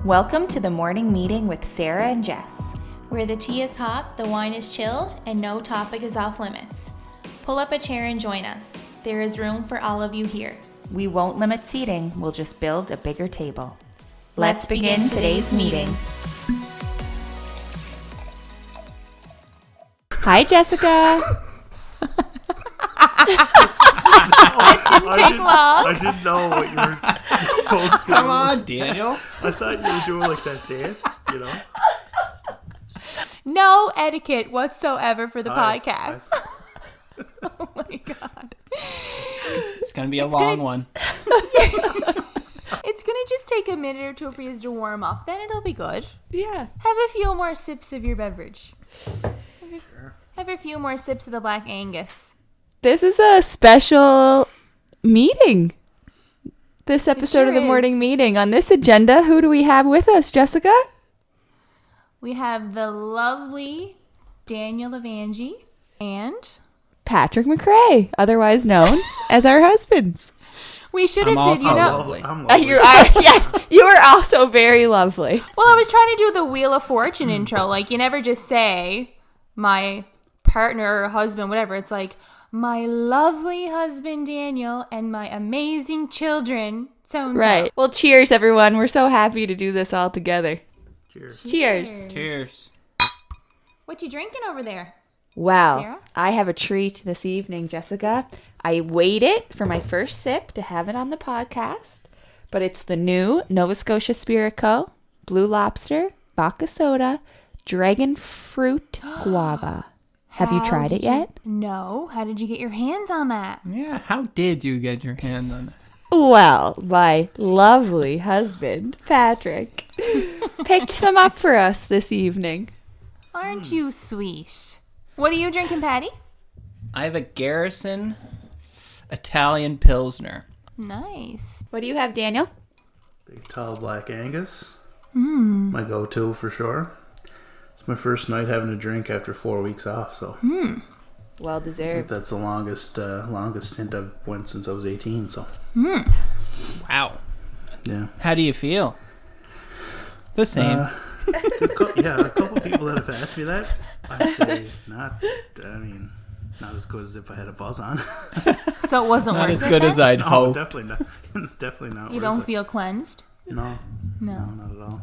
Welcome to the morning meeting with Sarah and Jess. Where the tea is hot, the wine is chilled, and no topic is off limits. Pull up a chair and join us. There is room for all of you here. We won't limit seating, we'll just build a bigger table. Let's begin today's meeting. Hi, Jessica. It didn't take long. I didn't know what you were both doing. Come on, Daniel. I thought you were doing like that dance, you know? No etiquette whatsoever for the Hi. podcast. Oh my God. It's going to be a long one. It's going to just take a minute or two for you to warm up. Then it'll be good. Yeah. Have a few more sips of your beverage. Have a few more sips of the Black Angus. This is a special meeting. This episode of the sure morning is. meeting. On this agenda, who do we have with us, Jessica? We have the lovely Daniel Levangie and Patrick McRae, otherwise known as our husbands. we should I'm have did, you also know. lovely. I'm lovely. You are, yes, you are also very lovely. Well, I was trying to do the Wheel of Fortune intro. Like, you never just say my partner or husband, whatever. It's like, my lovely husband, Daniel, and my amazing children, so-and-so. Right. Well, cheers, everyone. We're so happy to do this all together. Cheers. Cheers. Cheers. What you drinking over there? Wow. Sarah? I have a treat this evening, Jessica. I waited for my first sip to have it on the podcast, but it's the new Nova Scotia Spirit Co. Blue Lobster, Vodka Soda, Dragon Fruit Guava. Have you tried it yet? No. How did you get your hands on that? Yeah, how did you get your hand on it? Well, my lovely husband, Patrick, picked some up for us this evening. Aren't you sweet? What are you drinking, Patty? I have a Garrison Italian Pilsner. Nice. What do you have, Daniel? Big tall Black Angus. My go-to for sure. It's my first night having a drink after 4 weeks off, so Well I think deserved. that's the longest stint I've went since I was 18, so Wow. yeah. How do you feel? The same. A couple people that have asked me that, I say not as good as if I had a buzz on. So it wasn't Not worth as it good then? as I'd No, hope. definitely not. Definitely not. You worth don't it. feel cleansed? No, No. not at all.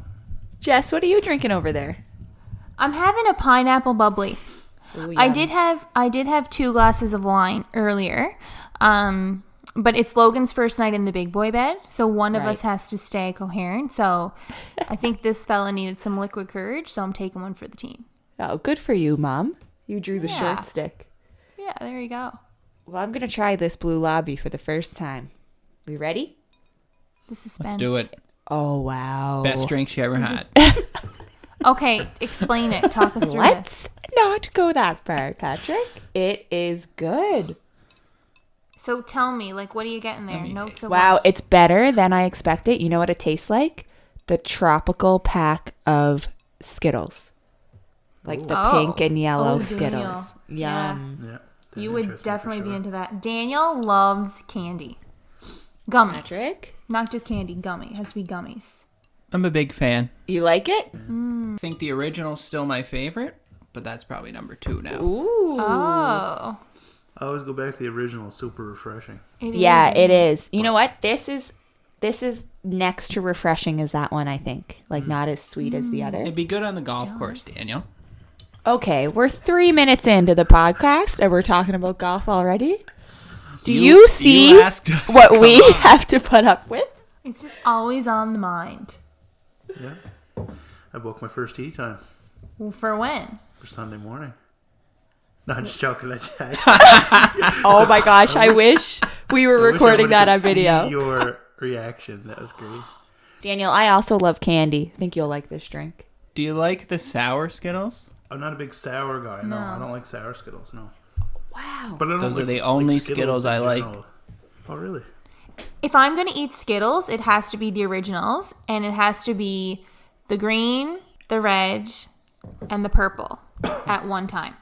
Jess, what are you drinking over there? I'm having a pineapple bubbly. Ooh, I yum. did have 2 glasses of wine earlier. But it's Logan's first night in the big boy bed, so one of us Right. has to stay coherent. So I think this fella needed some liquid courage, so I'm taking one for the team. Oh, good for you, Mom. You drew the Yeah. short stick. Yeah, there you go. Well, I'm going to try this Blue Lobby for the first time. We ready? The suspense. Let's do it. Oh, wow. Best drink she ever had. Okay, explain it. Talk us through Let's not go that far, Patrick. It is good. this. So tell me, like, what are you getting there? me Notes taste. of Wow, it's better than I expected. You know what it tastes like? The tropical pack of Skittles. Like the Oh. pink and yellow Oh, Skittles. Yeah. Yum. Yeah. You would definitely be into that. Daniel loves candy. Gummies. Patrick? Not just candy, gummy. It has to be gummies. I'm a big fan. You like it? I think the original's still my favorite, but that's probably number 2 now. Ooh. Oh. I always go back to the original. Super refreshing. It Yeah, is. it is. You know what? This is next to refreshing as that one, I think. Like not as sweet as the other. It'd be good on the golf course, Daniel. Okay, we're 3 minutes into the podcast and we're talking about golf already. Do you see you asked us. what Come we on. have to put up with? It's just always on the mind. Yeah. I booked my first tee time Well, for when? for Sunday morning. No, I'm just joking. Oh my gosh, I wish we were recording that on video. Your reaction. That was great. Daniel, I also love candy. I think you'll like this drink. Do you like the sour Skittles? I'm not a big sour guy. No, No. I don't like sour Skittles. No. Wow. But I don't Those are like, the only like Skittles in I like. general. Oh, really? If I'm going to eat Skittles, it has to be the originals, and it has to be the green, the red, and the purple at one time.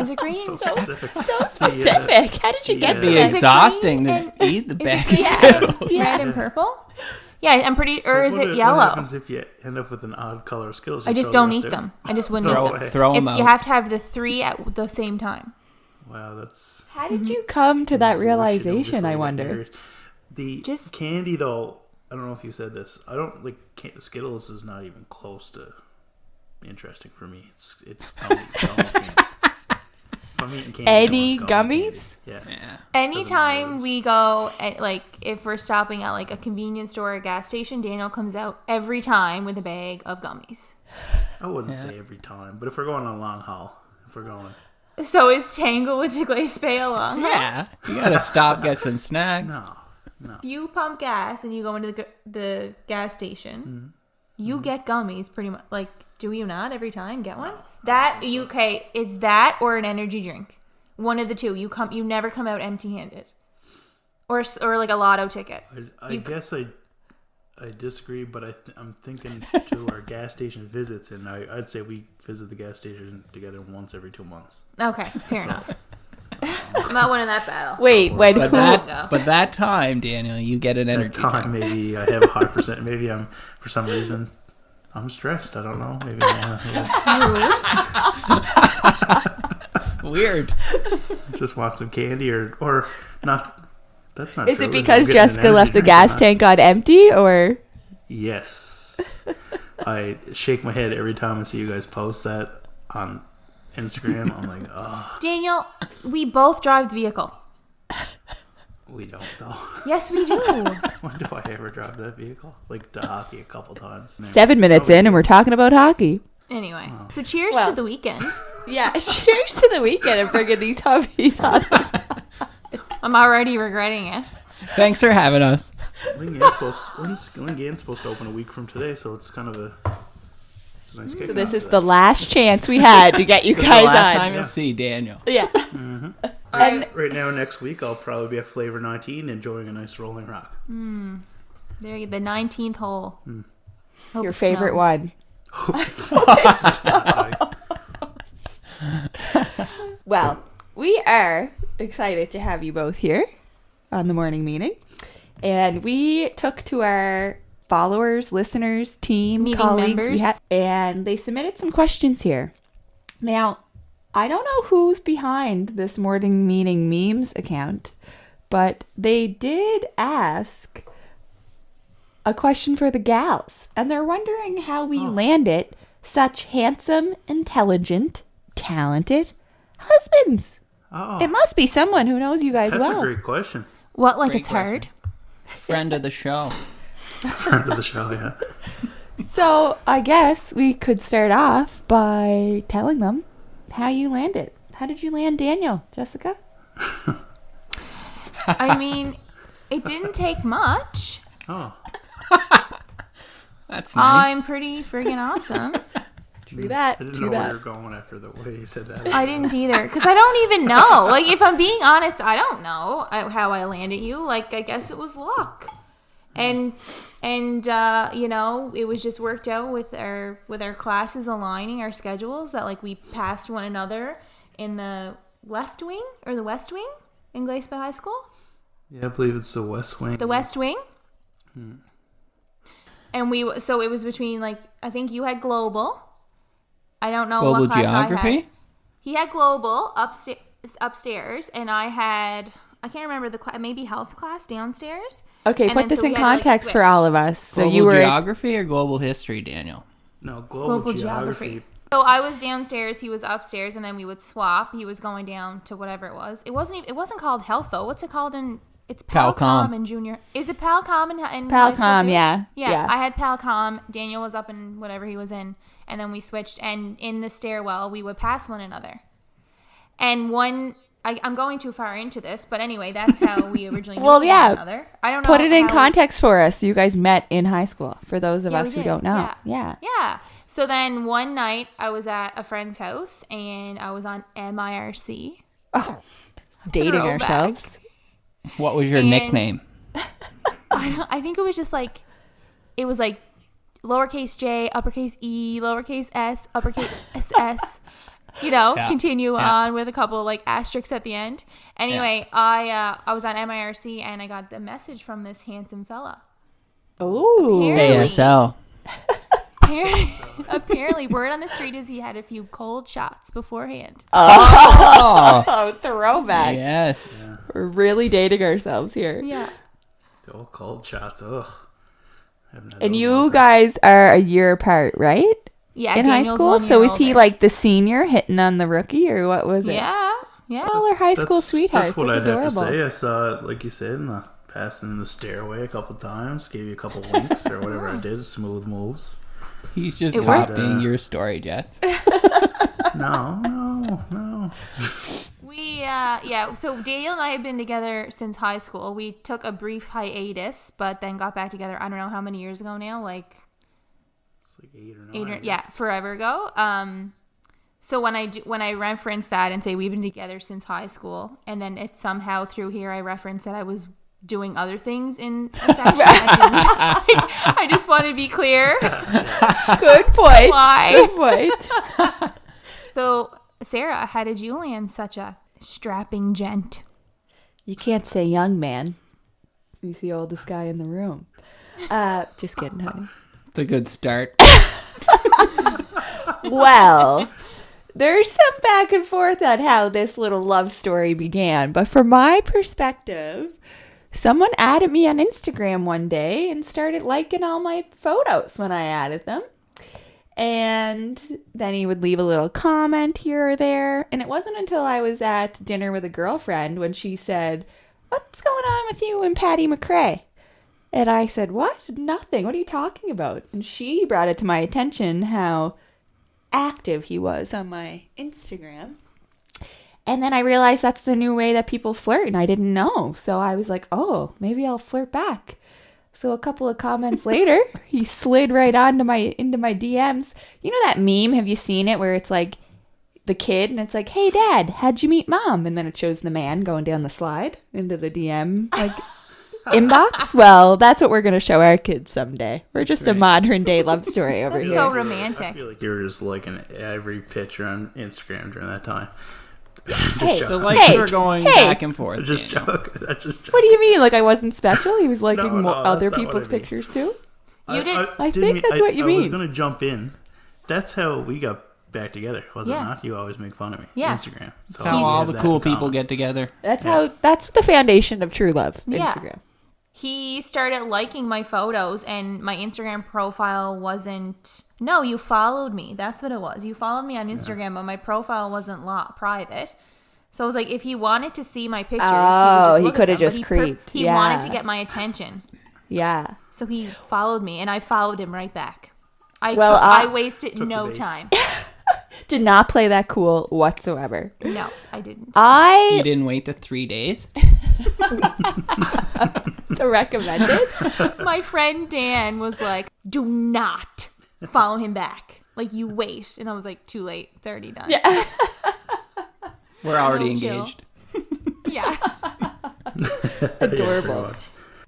Is it green? So specific. So specific. How did you get Yeah. Be Is this? it exhausting green to eat the is it bag of green? Skittles. Red and purple? Yeah, I'm pretty. So or is it what yellow? happens if you end up with an odd color Skittles? I You just throw don't the eat rest out? them. I just wouldn't Throw eat them. away. Throw them out. You have to have the 3 at the same time. Wow, that's... How did you come to that That's what we should do realization, before I we get wonder? married. The Just- candy, though, I don't know if you said this. I don't like Skittles is not even close to interesting for me. It's gummies. If I'm eating candy, Any I want gummies? Candy. Yeah. Yeah. Anytime we go, like, if we're stopping at like a convenience store or a gas station, Daniel comes out every time with a bag of gummies. I wouldn't say every time, but if we're going on a long haul, if we're going... So is Tangle with Glace Bay along? Yeah. You gotta stop, get some snacks. No. If you pump gas and you go into the gas station, you get gummies pretty much. Like, do you not every time get one? It's that or an energy drink. One of the two. You never come out empty-handed. Or like a lotto ticket. I guess I disagree, but I'm thinking to our gas station visits, and I'd say we visit the gas station together once every 2 months. Okay, fair enough. I'm not winning that battle. Wait, when But who? that time, Daniel, you get an energy That time, drink. maybe I have a high percent. Maybe for some reason, I'm stressed. I don't know. Maybe I Weird. just want some candy or not. That's not Is true. it because I'm getting an Jessica energy left the drink gas or not? tank on empty, or? Yes. I shake my head every time I see you guys post that on Instagram. I'm like, oh, Daniel, we both drive the vehicle. we don't though. Yes, we do. When do I ever drive that vehicle? Like to hockey a couple times. 7 minutes in, and we're talking about hockey. Anyway, so cheers Well. to the weekend. Yeah, cheers to the weekend and bringing these hubbies on. I'm already regretting it. Thanks for having us. Lingane's supposed to open a week from today, so it's kind of it's a nice So kick this off is to the that. last chance we had to get you This is guys the last on. time you'll see Daniel. Yeah. And Right now, next week, I'll probably be at Flavor 19 enjoying a nice rolling rock. there you the 19th hole. Hope Your it favorite snows. one. Well, we are excited to have you both here on the morning meeting. And we took to our followers, listeners, team, Meeting colleagues, members. and they submitted some questions here. Now, I don't know who's behind this morning meeting memes account, but they did ask a question for the gals, and they're wondering how we landed such handsome, intelligent, talented husbands. Oh, It must be someone who knows you guys that's well. a great question. What, like Great it's question. hard? Friend of the show. Friend of the show, yeah. So I guess we could start off by telling them how you landed. How did you land Daniel, Jessica? I mean, it didn't take much. Oh, That's I'm nice. pretty friggin' awesome. True that. I didn't True know where that. you were going after the way you said that. I didn't either, because I don't even know. Like, if I'm being honest, I don't know how I landed you. Like, I guess it was luck, and you know, it was just worked out with our classes aligning our schedules that like we passed one another in the left wing or the west wing in Glace Bay High School. Yeah, I believe it's the West Wing. The West Wing. And so it was between, like, I think you had global. I don't know Global what class I had. geography? He had global upstairs, and I had, I can't remember the class, maybe health class downstairs. Okay, And put then this so we in had to, like, context for switch. all of us. So Global you were geography or global history, Daniel? No, global geography. So I was downstairs, he was upstairs, and then we would swap. He was going down to whatever it was. It wasn't called health though. What's it called in? It's Palcom. Palcom in junior. Is it Palcom in high school Palcom, too? yeah. Yeah, I had Palcom. Daniel was up in whatever he was in, and then we switched. And in the stairwell, we would pass one another. And I'm going too far into this, but anyway, that's how we originally Well, knew yeah. one another. I don't know. put it in how- context for us. You guys met in high school. For those of Yeah, us we who did. don't know. Yeah. Yeah. So then one night I was at a friend's house and I was on MIRC. Dating Throwback. ourselves. What was your And- nickname? I think it was just like, it was like lowercase j, uppercase e, lowercase s, uppercase ss. You know, Yeah. continue Yeah. on with a couple like asterisks at the end. Anyway, I was on MIRC and I got the message from this handsome fella. Oh. Apparently- ASL. Apparently, word on the street is he had a few cold shots beforehand. Oh, throwback. Yes. We're really dating ourselves here. Yeah. The old cold shots. Ugh. Haven't had And those you long time. guys are a year apart, right? Yeah, In Daniel's high school? 1 year So is he older. like the senior hitting on the rookie, or what was it? Yeah. Yeah. All our high school sweethearts. That's what That's I'd have to adorable. say. I saw it, like you said, passing in the stairway a couple times. Gave you a couple winks or whatever I did. Smooth moves. He's just It worked. copying your story, Jess. No. So Daniel and I have been together since high school. We took a brief hiatus, but then got back together, I don't know how many years ago now, like It's like 8 or 9. forever ago. So when I reference that and say we've been together since high school, and then it somehow through here I reference that I was doing other things in a section, I just want to be clear. Good point. Why? Good point. So, Sarah, how did you land such a strapping gent? You can't say young man. He's the oldest guy in the room. Just kidding, honey. It's a good start. Well, there's some back and forth on how this little love story began. But from my perspective, someone added me on Instagram one day and started liking all my photos when I added them. And then he would leave a little comment here or there. And it wasn't until I was at dinner with a girlfriend when she said, "What's going on with you and Patty McRae?" And I said, "What? Nothing. What are you talking about?" And she brought it to my attention how active he was on my Instagram. And then I realized that's the new way that people flirt, and I didn't know. So I was like, oh, maybe I'll flirt back. So a couple of comments later, he slid right into my DMs. You know that meme? Have you seen it where it's like the kid and it's like, "Hey Dad, how'd you meet Mom?" And then it shows the man going down the slide into the DM like inbox. Well, that's what we're going to show our kids someday. We're just a modern day love story over That's here. so I romantic. feel like you were just liking every picture on Instagram during that time. Hey, The likes Hey, were going hey. back and forth. Just Daniel. joke. That's just joke. What do you mean? Like I wasn't special? He was liking No, other that's not what people's I mean. pictures too? You did- I think that's what you I mean. was going to jump in. That's how we got back together, was Yeah. it not? You always make fun of me. Yeah. Instagram. So That's how we all have the that cool in people common. get together. That's the foundation of true love. Yeah. Instagram. He started liking my photos, and my Instagram profile wasn't. No, you followed me. That's what it was. You followed me on Instagram, but my profile wasn't private. So I was like, if he wanted to see my pictures, Oh, he he could have have just creeped. He Yeah. wanted to get my attention, Yeah. so he followed me, and I followed him right back. Well, I wasted Took no the bait. time. Did not play that cool whatsoever. No, I didn't. You I didn't wait the 3 days? recommended. My friend Dan was like, "Do not follow him back. Like, you wait." And I was like, "Too late. It's already done." Yeah. We're already chill. engaged. Yeah. Adorable. pretty much.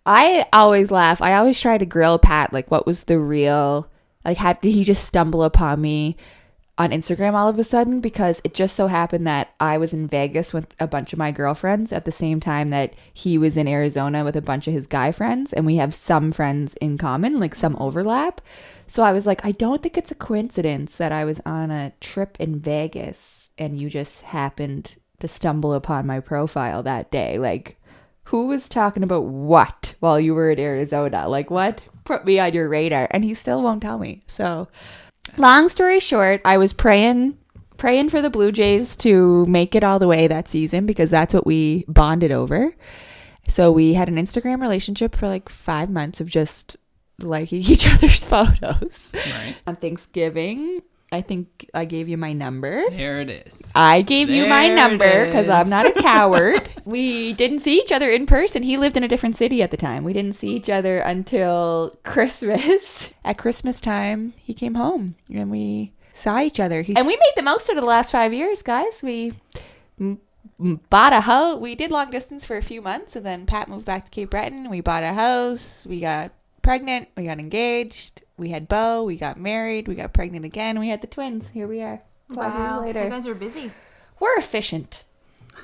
I always laugh. I always try to grill Pat. Like, what was the real? Like, how did he just stumble upon me on Instagram all of a sudden? Because it just so happened that I was in Vegas with a bunch of my girlfriends at the same time that he was in Arizona with a bunch of his guy friends, and we have some friends in common, like some overlap. So I was like, I don't think it's a coincidence that I was on a trip in Vegas and you just happened to stumble upon my profile that day. Like, who was talking about what while you were in Arizona? Like, what put me on your radar? And he still won't tell me. So, long story short, I was praying for the Blue Jays to make it all the way that season because that's what we bonded over. So we had an Instagram relationship for like 5 months of just liking each other's photos. Right. On Thanksgiving, I think I gave you my number. There it is. I gave you my There it number because I'm is. not a coward. We didn't see each other in person. He lived in a different city at the time. We didn't see each other until Christmas. At Christmas time, he came home and we saw each other. And we made the most of the last 5 years, guys. We bought a house. We did long distance for a few months, and then Pat moved back to Cape Breton. We bought a house. We got pregnant. We got engaged. We had Beau. We got married. We got pregnant again. We had the twins. Here we are. 5 years later. You guys are busy. We're efficient.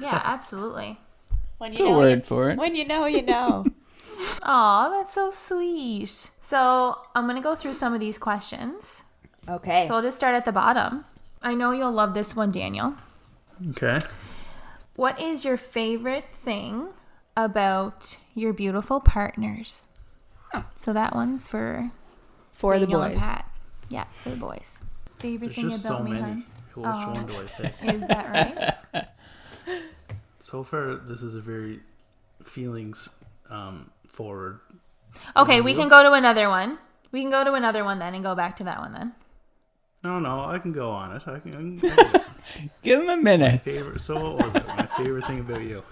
Yeah, absolutely. When That's a word for it. When you know, you know. Aw, that's so sweet. So I'm going to go through some of these questions. Okay. So I'll just start at the bottom. I know you'll love this one, Daniel. Okay. What is your favorite thing about your beautiful partners? So that one's for For the Daniel and boys. Pat. Yeah, for the boys. Favorite There's thing just about so me, many. hun? Which one do I pick? Is that right? So far, this is a very feelings forward. Okay, we can go to another one. We can go to another one then and go back to that one then. No, I can go on it. I can Give him a minute. favorite. So what was it? My favorite thing about you?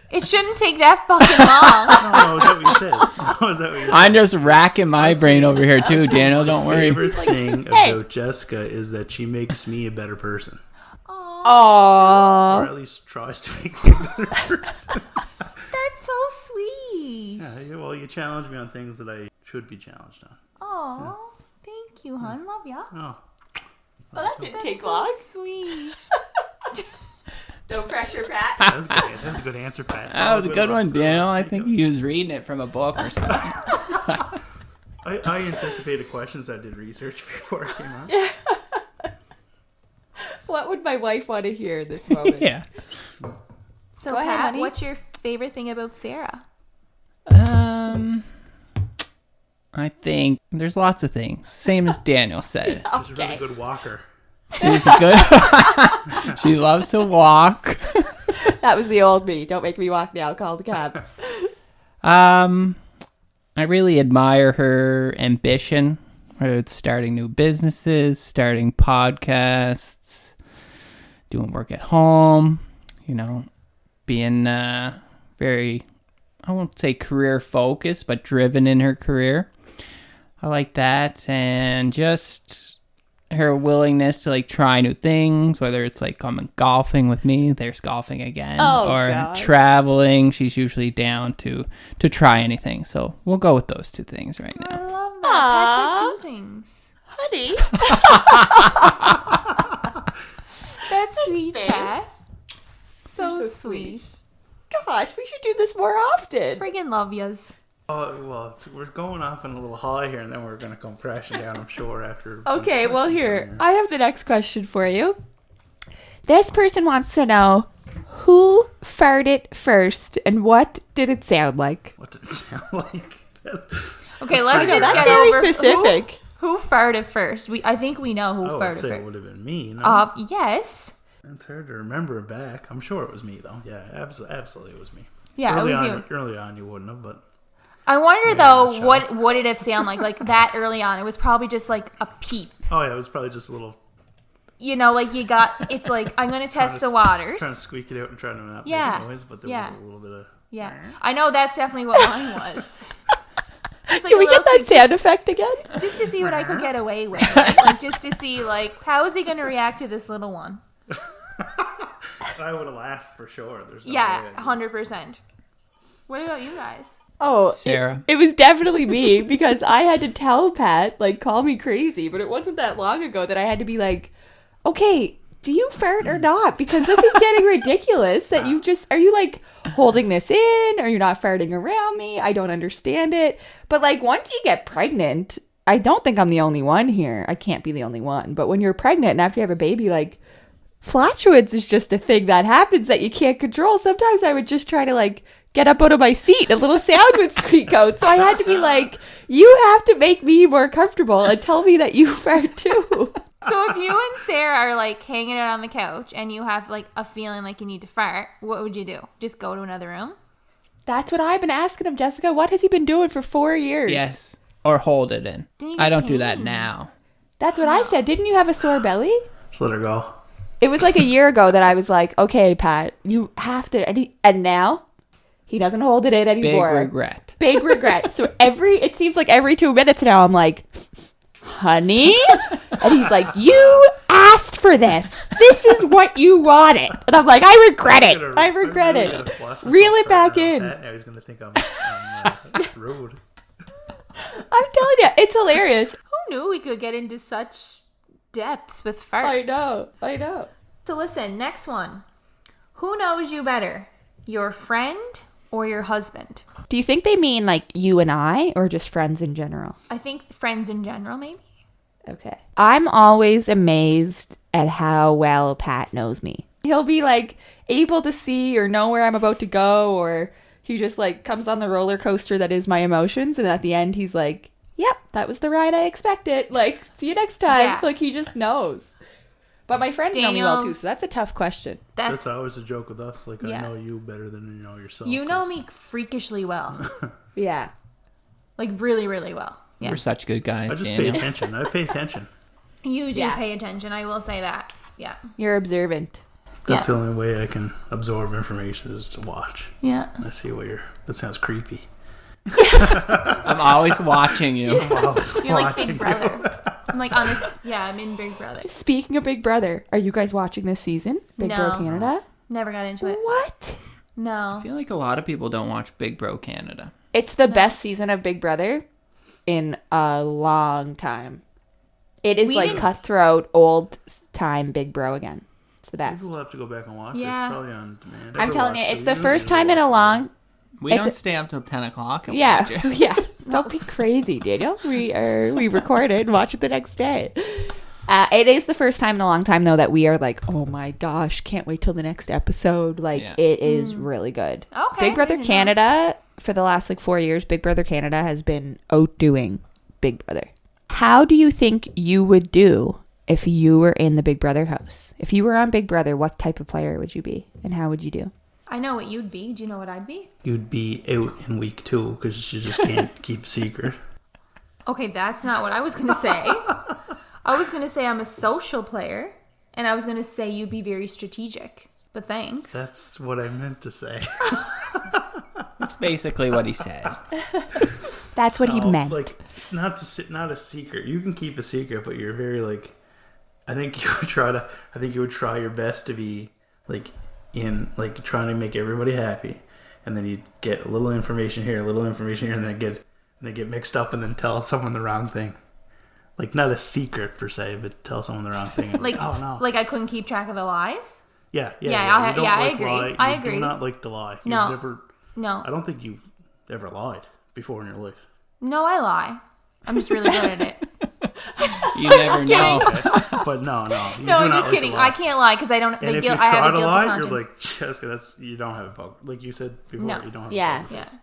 It shouldn't take that fucking long. No, is that what you said? No, is that what you said? I'm just racking my brain over here too, Daniel. Don't My worry. favorite thing about Jessica is that she makes me a better person. Or Aww. at least tries to make me a better person. That's so sweet. Yeah, well, you challenge me on things that I should be challenged on. Oh, thank you, hun. Love ya. Oh, Well, that didn't That's take so long. sweet. No pressure, Pat. that's good. That's a good answer, Pat. That was a good one, Daniel. I think he was reading it from a book or something. I anticipated questions. I did research before I came on. What would my wife want to hear in this moment? Yeah. So, Go ahead, Pat, honey. what's your favorite thing about Sarah? I think there's lots of things. Same as Daniel said. She's a really good walker. She's good. She loves to walk. That was the old me. Don't make me walk now. Call the cab. I really admire her ambition, whether it's starting new businesses, starting podcasts, doing work at home, being very, I won't say career focused, but driven in her career. I like that. And just her willingness to try new things, whether it's coming golfing with me, there's golfing again, or gosh. traveling. She's usually down to try anything. So we'll go with those two things right I now. love that. Pat said two things. Honey. That's sweet, babe. Pat. So, so sweet. Gosh, we should do this more often. Friggin' love yous. Oh, well, we're going off on a little high here, and then we're going to come crashing down, I'm sure, after. Okay, well, here. I have the next question for you. This person wants to know who farted first and what did it sound like? What did it sound like? Okay, let's pretty just good. get That's very over specific. Who farted first? I think we know who I would farted say it first. would have been me. No? Yes. It's hard to remember it back. I'm sure it was me, though. Yeah, absolutely it was me. Yeah, early it was on, you. Early on, you wouldn't have, but I wonder not though, sure. what did it sound like? Like that early on, it was probably just like a peep. oh yeah, it was probably just a little Like you got. It's like I'm gonna test the waters. trying to squeak it out and trying to not Yeah, make a noise, but there yeah. was a little bit of. Yeah, I know that's definitely what mine was. Just like Can a we get little that sound effect again? just to see what I could get away with. Like just to see how is he gonna react to this little one? I would have laughed for sure. There's no Yeah, way I 100%. What about you guys? Oh, Sarah. It was definitely me because I had to tell Pat, call me crazy, but it wasn't that long ago that I had to be like, okay, do you fart or not? Because this is getting ridiculous that are you holding this in? Are you not farting around me? I don't understand it. But once you get pregnant, I don't think I'm the only one here. I can't be the only one. But when you're pregnant and after you have a baby, flatulence is just a thing that happens that you can't control. Sometimes I would just try to get up out of my seat. A little sound would squeak out. So I had to be you have to make me more comfortable and tell me that you fart too. So if you and Sarah are hanging out on the couch and you have a feeling you need to fart, what would you do? Just go to another room? That's what I've been asking him, Jessica. What has he been doing for 4 years? Yes. Or hold it in. Didn't you I get don't do that pains? now. That's what I said. Didn't you have a sore belly? Just let her go. It was a year ago that I was okay, Pat, you have to. And now he doesn't hold it in Big anymore. regret. Big regret. So it seems every 2 minutes now I'm honey? And he's you asked for this. This is what you wanted. And I'm I regret it. I regret it. Reel it back in. Now he's gonna think I'm rude. I'm telling you, it's hilarious. Who knew we could get into such depths with farts? I know. So listen, next one. Who knows you better, your friend or your husband. Do you think they mean like you and I or just friends in general? I think friends in general, maybe. Okay. I'm always amazed at how well Pat knows me. He'll be like able to see or know where I'm about to go, or he just like comes on the roller coaster that is my emotions, and at the end he's like, yep, that was the ride I expected. Like, see you next time. Yeah. Like, he just knows. But my friends know me well too, Daniel's- so that's a tough question. That's always a joke with us. Like, Yeah. I know you better than you know yourself. You know 'cause me freakishly well. Yeah. Like, really, really well. Yeah. We're such good guys, I just Daniel. pay attention. I pay attention. You do Yeah. pay attention. I will say that. Yeah. You're observant. That's Yeah. the only way I can absorb information is to watch. Yeah. I see what you're. That sounds creepy. I'm always watching you. I'm always You're like watching Big Brother. I'm like, honest. Yeah, I'm in Big Brother. Speaking of Big Brother, are you guys watching this season? Big Bro No. Canada? Never got into it. What? No. I feel like a lot of people don't watch Big Bro Canada. It's the best season of Big Brother in a long time. It is We like didn't- cutthroat, old time Big Bro again. It's the best. Maybe we'll have to go back and watch it. Yeah. It's probably on demand. I'm telling you, Overwatch, it's so the you first need to time in watch a it. long. We It's don't a- stay up till 10 o'clock and Yeah, watch it. yeah. Don't be crazy, Daniel. We record it and watch it the next day. It is the first time in a long time though that we are like, oh my gosh, can't wait till the next episode. Like, Yeah. it is really good. Okay, Big Brother good to know. Canada for the last like 4 years, Big Brother Canada has been outdoing Big Brother. How do you think you would do if you were in the Big Brother house? If you were on Big Brother, what type of player would you be, and how would you do? I know what you'd be. Do you know what I'd be? You'd be out in week 2 because you just can't keep a secret. Okay, that's not what I was going to say. I was going to say I'm a social player, and I was going to say you'd be very strategic. But thanks. That's what I meant to say. That's basically what he said. That's what he No, meant. Like, not a secret. You can keep a secret, but you're very like. I think you would try to. I think you would try your best to be like in like trying to make everybody happy, and then you get a little information here, a little information here, and then get mixed up, and then tell someone the wrong thing. Like, not a secret per se, but tell someone the wrong thing. And, like, oh no. like I couldn't keep track of the lies? Yeah. Yeah, You don't I like agree. lie. I You agree. do not like to lie. No. You've never. No. I don't think you've ever lied before in your life. No, I lie. I'm just really good at it. You never know. But no. You No, do I'm not just like kidding. to lie. I can't lie because I don't. And The if guilt, you I have try a to guilty lie, conscience. you're like, Jessica, you don't have a poker. Like you said before, No. you don't have Yeah. a poker yeah, face.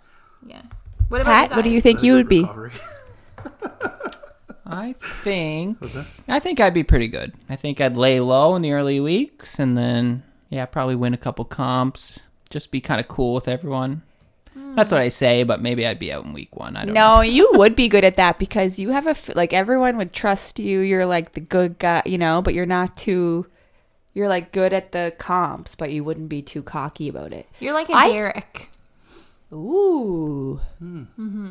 yeah. What about Pat, you what do you guys? think you would be? Recovery. I think What's that? I'd be pretty good. I think I'd lay low in the early weeks and then probably win a couple comps. Just be kind of cool with everyone. That's what I say, but maybe I'd be out in week 1. I don't know. No, you would be good at that because you have like everyone would trust you. You're like the good guy, but you're not too. You're like good at the comps, but you wouldn't be too cocky about it. You're like a I- Derek. Ooh.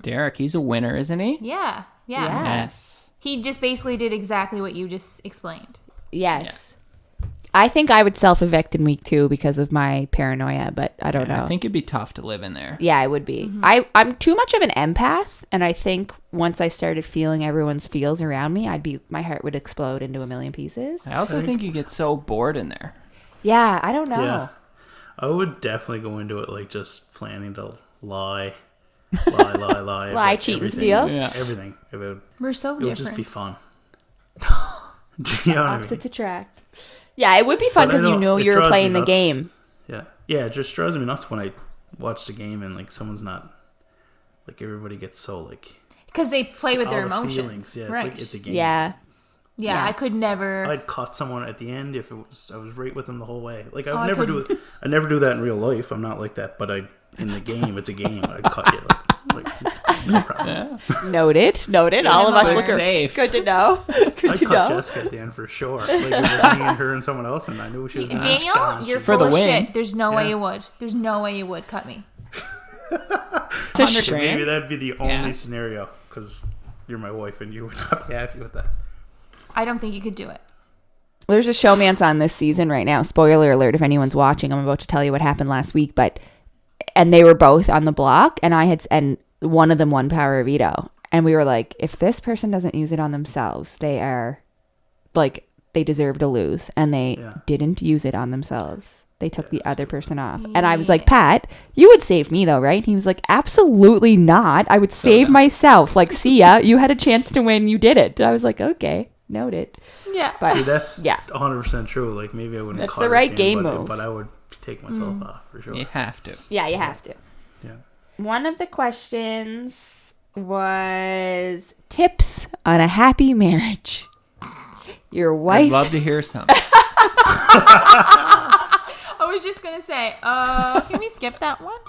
Derek, he's a winner, isn't he? Yeah. Yeah. Yes. He just basically did exactly what you just explained. Yes. I think I would self-evict in week 2 because of my paranoia, but I don't know. I think it'd be tough to live in there. Yeah, it would be. I'm too much of an empath, and I think once I started feeling everyone's feels around me, my heart would explode into a million pieces. I also think you get so bored in there. Yeah, I don't know. Yeah. I would definitely go into it like just planning to lie. Lie, about cheat, and everything. steal? Yeah. Everything. We're so It would different. just be fun. Do you know what I mean? Opposites attract. Yeah, it would be fun But I because you know know it you're drives me playing the nuts. game. Yeah, it just drives me nuts when I watch the game and like someone's not like everybody gets so like Because they play with all their the emotions. feelings. Yeah, it's right. like it's a game. Yeah. yeah, I could never. I'd cut someone at the end if I was right with them the whole way. Like I would I never couldn't. do it. I never do that in real life. I'm not like that. But in the game, it's a game. I'd cut you like no problem. Noted. All of us Good look safe. Good to know. I'd Good to cut know. Jessica at the end for sure. Like it was me and her and someone else, and I knew she was Daniel, gone. you're For full the of win. shit. There's no way Yeah. you would. There's no way you would cut me. To So sh- maybe that'd be the only Yeah. scenario because you're my wife and you would not be happy with that. I don't think you could do it. There's a showmance on this season right now. Spoiler alert if anyone's watching. I'm about to tell you what happened last week, and they were both on the block, and one of them won power of veto. And we were like, if this person doesn't use it on themselves, they are like, they deserve to lose. And they Yeah. didn't use it on themselves. they took the other person off. And I was like, Pat, you would save me though, right? And he was like, absolutely not. I would save myself. Like, see ya. You had a chance to win. You did it. I was like, okay, noted. Yeah. But See, that's 100% true. Like, maybe I wouldn't That's cut the it right in, game but, move. But I would take myself off for sure. You have to. Yeah, you have to. Yeah. One of the questions was tips on a happy marriage. Your wife. I'd love to hear some. I was just gonna say, can we skip that one?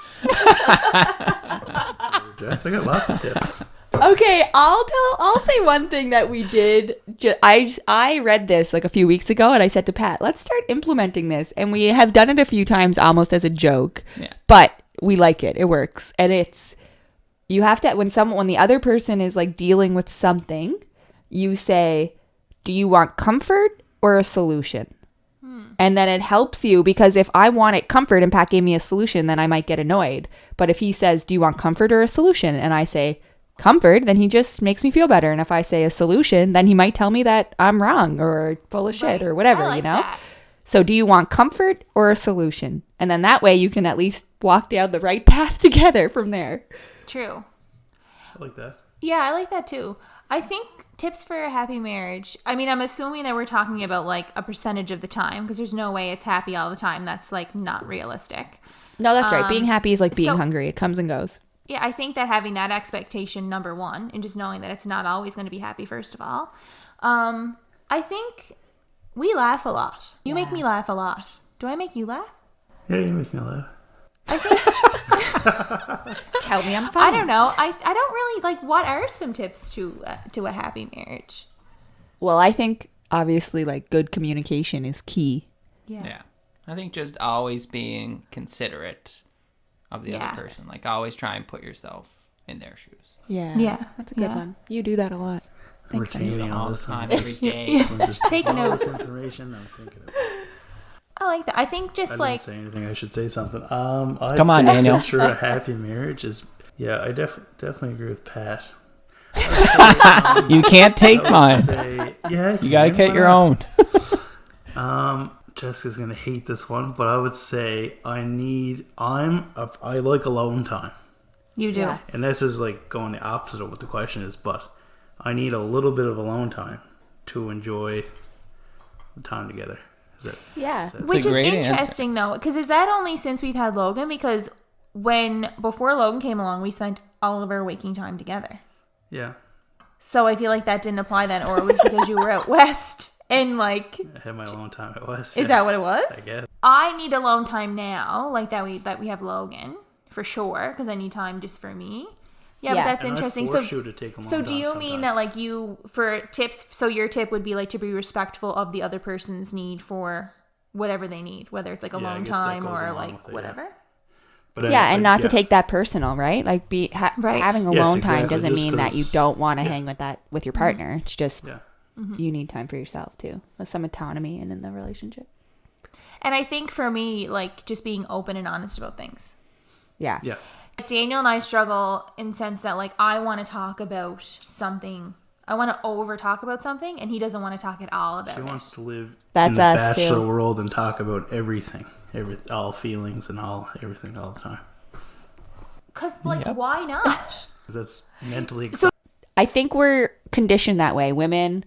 Jess, I got lots of tips. Okay, I'll say one thing that we did. I read this like a few weeks ago, and I said to Pat, let's start implementing this. And we have done it a few times almost as a joke. Yeah. But we like it. It works. And it's, you have to, when the other person is like dealing with something, you say, do you want comfort or a solution? And then it helps you, because if I wanted comfort and Pat gave me a solution, then I might get annoyed. But if he says, do you want comfort or a solution? And I say comfort, then he just makes me feel better. And if I say a solution, then he might tell me that I'm wrong or full of shit or whatever, I like you know? that. So do you want comfort or a solution? And then that way you can at least walk down the right path together from there. True. I like that. Yeah, I like that too. I think tips for a happy marriage. I mean, I'm assuming that we're talking about like a percentage of the time, because there's no way it's happy all the time. That's like not realistic. No, that's right. Being happy is like being so- hungry. It comes and goes. Yeah, I think that having that expectation, number one, and just knowing that it's not always going to be happy, first of all. I think we laugh a lot. You make me laugh a lot. Do I make you laugh? Yeah, you make me laugh. Tell me I'm fine. I don't know. I don't really like. What are some tips to a happy marriage? Well, I think obviously like good communication is key. Yeah. I think just always being considerate of the Yeah. other person. Like, always try and put yourself in their shoes. Yeah. Yeah. That's a good Yeah. one. You do that a lot. I'm Thanks, retaining all All the this time, every day. I'm just Take all notes. this information. I'm thinking of it. I like that. I think just I like didn't say anything. I should say something. I'd Come on, say Daniel. tips for a happy marriage is, yeah, I definitely agree with Pat. You can't take I would mine. say, yeah, You gotta get your own. Jessica's gonna hate this one, but I would say I like alone time, you do. Yeah. and this is like going the opposite of what the question is. But I need a little bit of alone time to enjoy the time together. Is that? Yeah. Which is great answer. interesting though, because is that only since we've had Logan? Because before Logan came along, we spent all of our waking time together. Yeah, So I feel like that didn't apply then, or it was because you were out west and like, I had my alone time. It was. is that what it was? I guess. I need alone time now, like that we have Logan for sure, because I need time just for me. Yeah, Yeah. but that's And interesting. I force you to take alone So do time you mean that sometimes. like you for tips? So your tip would be like to be respectful of the other person's need for whatever they need, whether it's like Yeah, I alone guess that time goes or along like with it, yeah. whatever. But Yeah, and not to yeah. take that personal, right? Like Right. having Yes, alone time exactly. doesn't Just mean that you 'cause- don't want to hang with your partner. It's just Yeah. you need time for yourself too, with some autonomy and in the relationship. And I think for me, like just being open and honest about things. Yeah. Yeah. Daniel and I struggle in sense that like I want to talk about something. I want to over talk about something, and he doesn't want to talk at all about She it. wants to live That's in the us, bachelor too. world and talk about everything, all feelings and everything all the time. Cause like Yep. why not? 'Cause that's mentally I think we're conditioned that way. Women,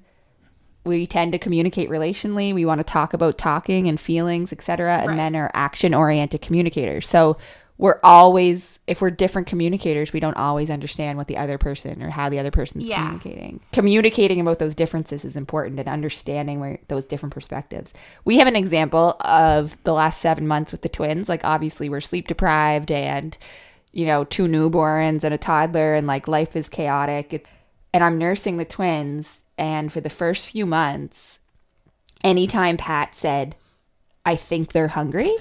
we tend to communicate relationally. We want to talk about talking and feelings, etc. And Right. men are action-oriented communicators. So we're always, if we're different communicators, we don't always understand what the other person or how the other person's Yeah. communicating. Communicating about those differences is important, and understanding where those different perspectives. We have an example of the last 7 months with the twins. Like, obviously, we're sleep deprived and, 2 newborns and a toddler, and like life is chaotic. And I'm nursing the twins. And for the first few months, anytime Pat said, I think they're hungry,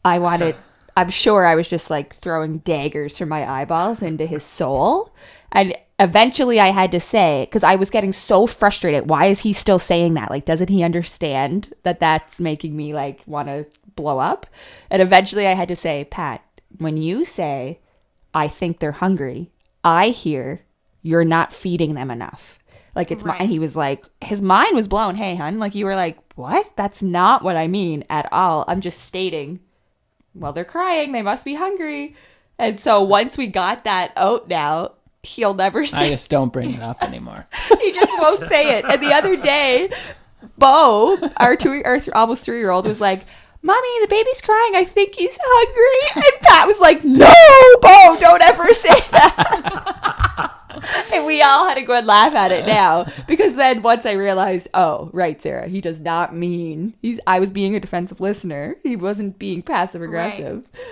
I'm sure I was just like throwing daggers from my eyeballs into his soul. And eventually I had to say, because I was getting so frustrated, why is he still saying that? Like, doesn't he understand that that's making me like want to blow up? And eventually I had to say, Pat, when you say, I think they're hungry, I hear you're not feeding them enough. Like, it's Right. and he was like, his mind was blown. Hey, hun, like, you were like, what? That's not what I mean at all. I'm just stating, well, they're crying. They must be hungry. And so once we got that out now, he'll never I say just don't bring it up anymore. He just won't say it. And the other day, Bo, our almost 3-year-old, was like, Mommy, the baby's crying. I think he's hungry. And Pat was like, no, Bo, don't ever say that. And we all had a good laugh at it now. Because then once I realized, oh, right, Sarah, he does not mean, I was being a defensive listener. He wasn't being passive aggressive. Right.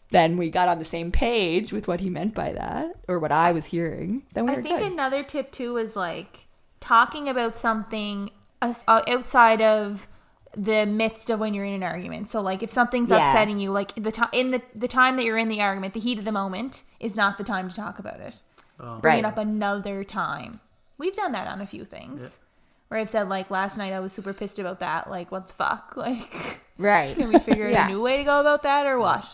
Then we got on the same page with what he meant by that, or what I was hearing. Then we were good. Another tip too is like talking about something outside of the midst of when you're in an argument. So like if something's upsetting you, like the time that you're in the argument, the heat of the moment is not the time to talk about it. Bring it up another time. We've done that on a few things. Where I've said like last night I was super pissed about that. Like what the fuck? Like can we figure out a new way to go about that or what?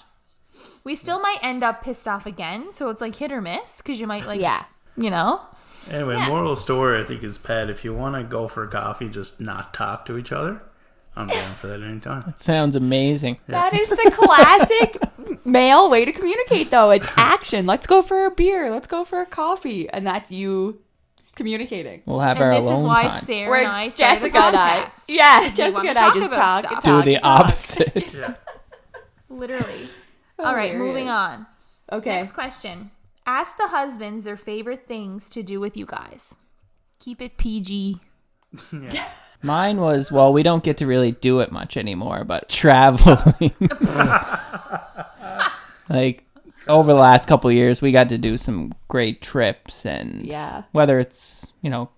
We still might end up pissed off again, so it's like hit or miss because you might Anyway, moral of the story I think is, Pat, if you want to go for a coffee, just not talk to each other. I'm down for that anytime. That sounds amazing. That is the classic male way to communicate, though. It's action. Let's go for a beer. Let's go for a coffee. And that's you communicating. We'll have our alone time. And this is why Sarah and I started Jessica and I. Yeah, Jessica and I just talk. Do the opposite. Yeah. Literally. All right, moving on. Okay. Next question. Ask the husbands their favorite things to do with you guys. Keep it PG. Yeah. Mine was, well, we don't get to really do it much anymore, but traveling. Like, over the last couple of years, we got to do some great trips, and whether it's,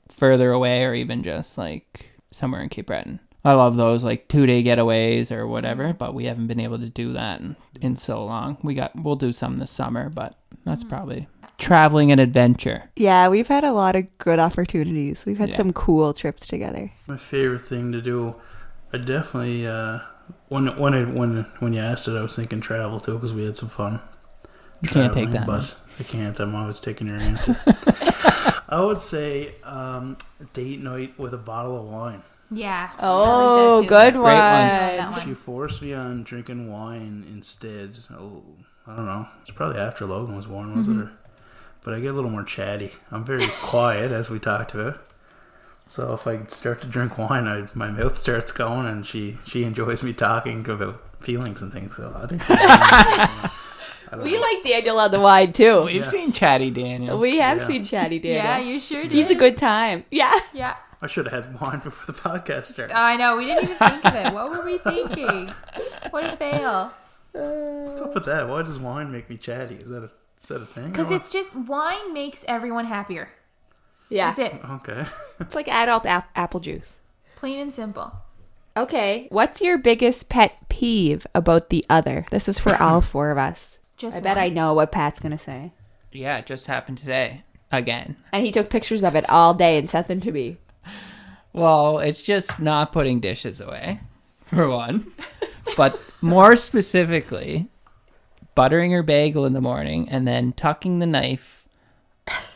further away or even just, like, somewhere in Cape Breton. I love those, like, 2-day getaways or whatever, but we haven't been able to do that in so long. We'll do some this summer, but that's probably traveling and adventure. Yeah, we've had a lot of good opportunities. We've had some cool trips together. My favorite thing to do, I definitely, when you asked it, I was thinking travel too, because we had some fun. You can't take that. But I can't. I'm always taking your answer. I would say date night with a bottle of wine. Yeah. Oh, like good one. one. That one. She forced me on drinking wine instead. I don't know. It's probably after Logan was born, was it? But I get a little more chatty. I'm very quiet, as we talked about. So if I start to drink wine, my mouth starts going, and she enjoys me talking about feelings and things. So I think we like Daniel on the wine too. We've seen Chatty Daniel. We have seen Chatty Daniel. Yeah, you sure did. He's a good time. Yeah. Yeah. I should have had wine before the podcast started. I know. We didn't even think of it. What were we thinking? What a fail. What's up with that? Why does wine make me chatty? Is that a thing? Because it's just wine makes everyone happier. Yeah. That's it. Okay. It's like adult apple juice. Plain and simple. Okay. What's your biggest pet peeve about the other? This is for all four of us. I bet I know what Pat's going to say. Yeah, it just happened today. Again. And he took pictures of it all day and sent them to me. Well, it's just not putting dishes away, for one. But more specifically, buttering her bagel in the morning and then tucking the knife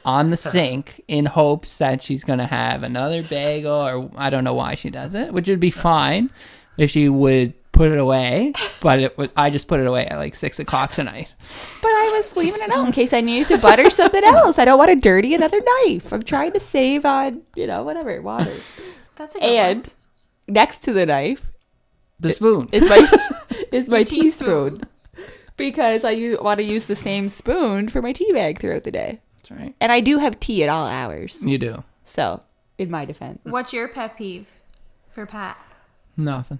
on the sink in hopes that she's going to have another bagel, or I don't know why she does it, which would be fine if she would put it away. But I just put it away at like 6 o'clock tonight. But I was leaving it out in case I needed to butter something else. I don't want to dirty another knife. I'm trying to save on, whatever, water. That's a good one. Next to the knife, the spoon is my teaspoon. Because I want to use the same spoon for my tea bag throughout the day. That's right. And I do have tea at all hours. You do. So, in my defense. What's your pet peeve for Pat? Nothing.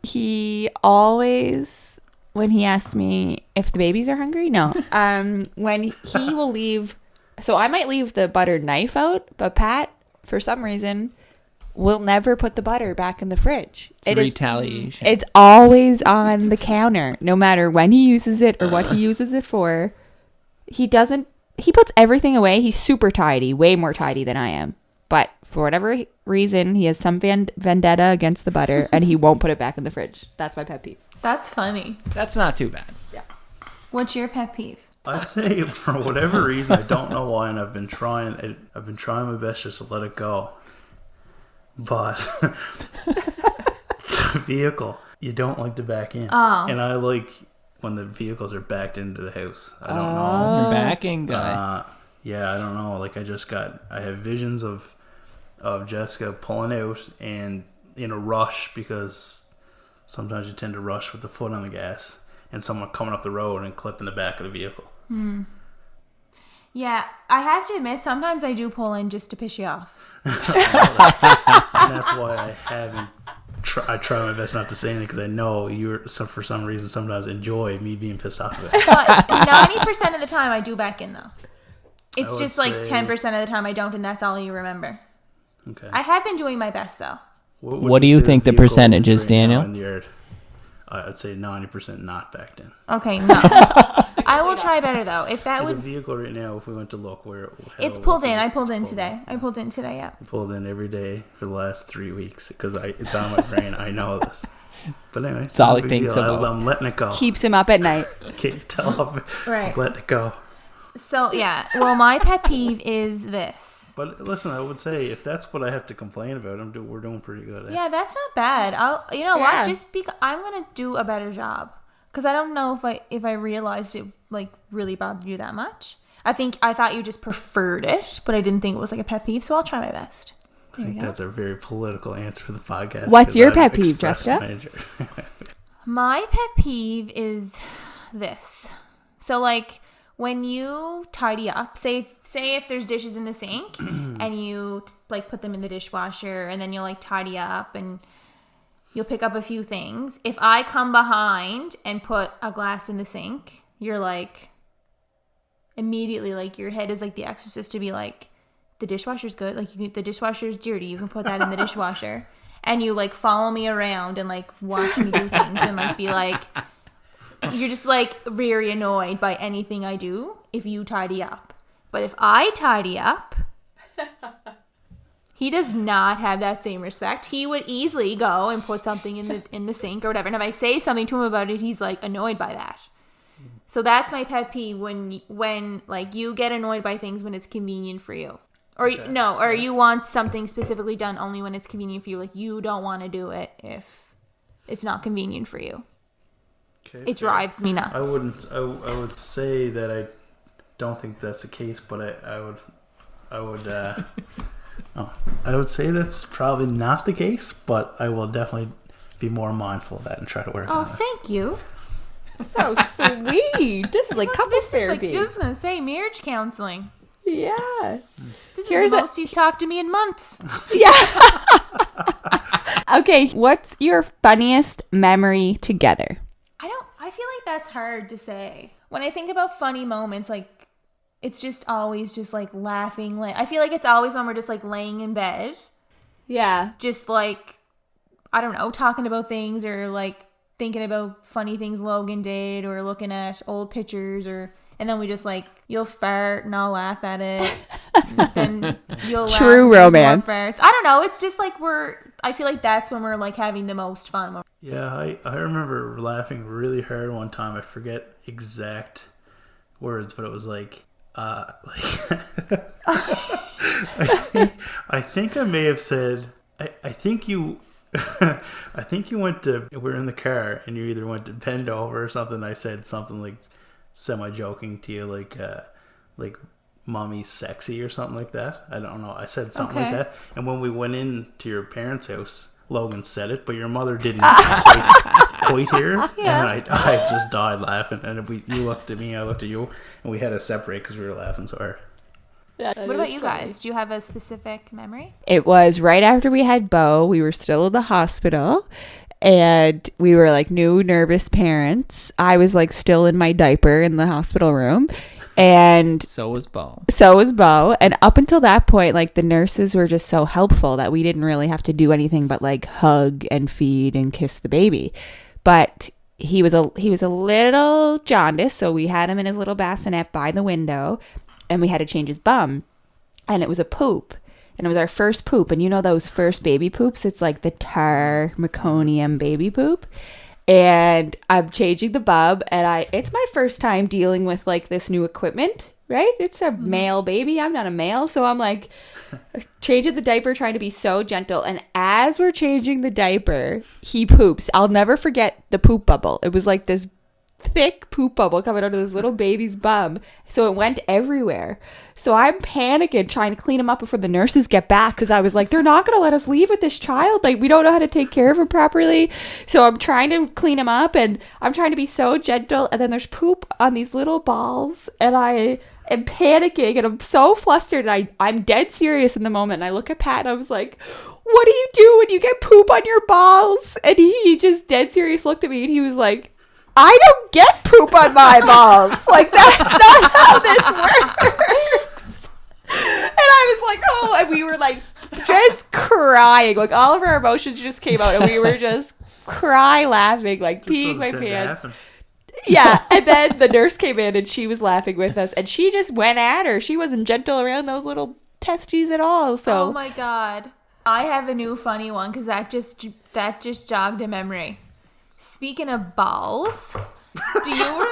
He always, when he asks me if the babies are hungry, when he will leave, so I might leave the buttered knife out, but Pat, for some reason, will never put the butter back in the fridge. It's retaliation. It's always on the counter, no matter when he uses it or what he uses it for. He puts everything away. He's super tidy, way more tidy than I am. But for whatever reason, he has some vendetta against the butter, and he won't put it back in the fridge. That's my pet peeve. That's funny. That's not too bad. Yeah. What's your pet peeve? I'd say for whatever reason, I don't know why, and I've been trying my best just to let it go. but the vehicle, you don't like to back in. Oh. And I like when the vehicles are backed into the house. I don't know. You're backing guy. Yeah, I don't know. Like I have visions of Jessica pulling out and in a rush, because sometimes you tend to rush with the foot on the gas, and someone coming up the road and clipping the back of the vehicle. Yeah, I have to admit, sometimes I do pull in just to piss you off. And that's why I haven't. I try my best not to say anything, because I know for some reason sometimes enjoy me being pissed off of it. But 90% of the time I do back in, though. It's would just like say- 10% of the time I don't, and that's all you remember. Okay. I have been doing my best, though. What do you say think the vehicle percentage is, right now Daniel? in the yard? I'd say 90% not backed in. Okay, no. I will try better, though. If that The would... vehicle right now, if we went to look where It's pulled in. I pulled in today. I pulled in today, yeah. Pulled in every day for the last 3 weeks, because it's on my brain. I know this. But anyway, It's all no he big thinks deal. about. I'm letting it go. Keeps him up at night. Can't you tell? Right. I'm letting it go. So, yeah. Well, my pet peeve is this. But listen, I would say if that's what I have to complain about, we're doing pretty good. Yeah, that's not bad. You know Yeah. what? Just I'm gonna do a better job, because I don't know if I realized it like really bothered you that much. I thought you just preferred it, but I didn't think it was like a pet peeve. So I'll try my best. I think that's a very political answer for the podcast. What's 'cause your I've pet peeve, expressed Jessica? My pet peeve is this. So like when you tidy up, say if there's dishes in the sink and you like put them in the dishwasher, and then you'll like tidy up and you'll pick up a few things. If I come behind and put a glass in the sink, you're like immediately like your head is like the exorcist to be like, the dishwasher's good. Like the dishwasher's dirty. You can put that in the dishwasher. And you like follow me around and like watch me do things and like be like, you're just like very annoyed by anything I do if you tidy up. But if I tidy up, he does not have that same respect. He would easily go and put something in the sink or whatever. And if I say something to him about it, he's like annoyed by that. So that's my pet peeve, when like you get annoyed by things when it's convenient for you. Or or you want something specifically done only when it's convenient for you. Like you don't want to do it if it's not convenient for you. Okay, It drives me nuts. I would say that I don't think that's the case, but I would say that's probably not the case, but I will definitely be more mindful of that and try to work on it. Thank you. So sweet. This is like couple therapy. This is going to say marriage counseling. Yeah. This Here's is the most he's talked to me in months. Yeah. Okay, what's your funniest memory together? I feel like that's hard to say. When I think about funny moments, like it's just always just like laughing. Like I feel like it's always when we're just like laying in bed, Yeah. just like I don't know, talking about things or like thinking about funny things Logan did or looking at old pictures and then we just like you'll fart and I'll laugh at it. Then you'll laugh. True and there's more romance. farts. I don't know. It's just like I feel like that's when we're like having the most fun. Yeah, I remember laughing really hard one time. I forget exact words, but it was like I think I may have said I think you I think you went to we're in the car and you either went to bend over or something. I said something like semi-joking to you like mommy's sexy or something like that. I don't know. I said something like that. And when we went into your parents' house, Logan said it, but your mother didn't quite hear it. Yeah. And I just died laughing. And if you looked at me, I looked at you, and we had to separate because we were laughing so hard. Yeah, What about you guys? Do you have a specific memory? It was right after we had Bo. We were still in the hospital. And we were like new nervous parents. I was like still in my diaper in the hospital room. And So was Bo. so was Bo. And up until that point, like the nurses were just so helpful that we didn't really have to do anything but like hug and feed and kiss the baby. But he was a little jaundiced, so we had him in his little bassinet by the window and we had to change his bum. And it was a poop. And it was our first poop. And you know those first baby poops? It's like the tar meconium baby poop. And I'm changing the bub. And it's my first time dealing with like this new equipment, right? It's a male baby. I'm not a male. So I'm like changing the diaper, trying to be so gentle. And as we're changing the diaper, he poops. I'll never forget the poop bubble. It was like this thick poop bubble coming out of this little baby's bum. So it went everywhere. So I'm panicking, trying to clean him up before the nurses get back, because I was like, they're not going to let us leave with this child. Like, we don't know how to take care of him properly. So I'm trying to clean him up, and I'm trying to be so gentle. And then there's poop on these little balls, and I am panicking, and I'm so flustered. And I'm dead serious in the moment. And I look at Pat, and I was like, what do you do when you get poop on your balls? And he just dead serious looked at me, and he was like, I don't get poop on my balls. Like, that's not how this works. And I was like, oh, and we were like just crying. Like, all of our emotions just came out, and we were just laughing, like peeing my pants. Yeah. And then the nurse came in, and she was laughing with us, and she just went at her. She wasn't gentle around those little testes at all. So, oh my God. I have a new funny one, because that just jogged a memory. Speaking of balls, do you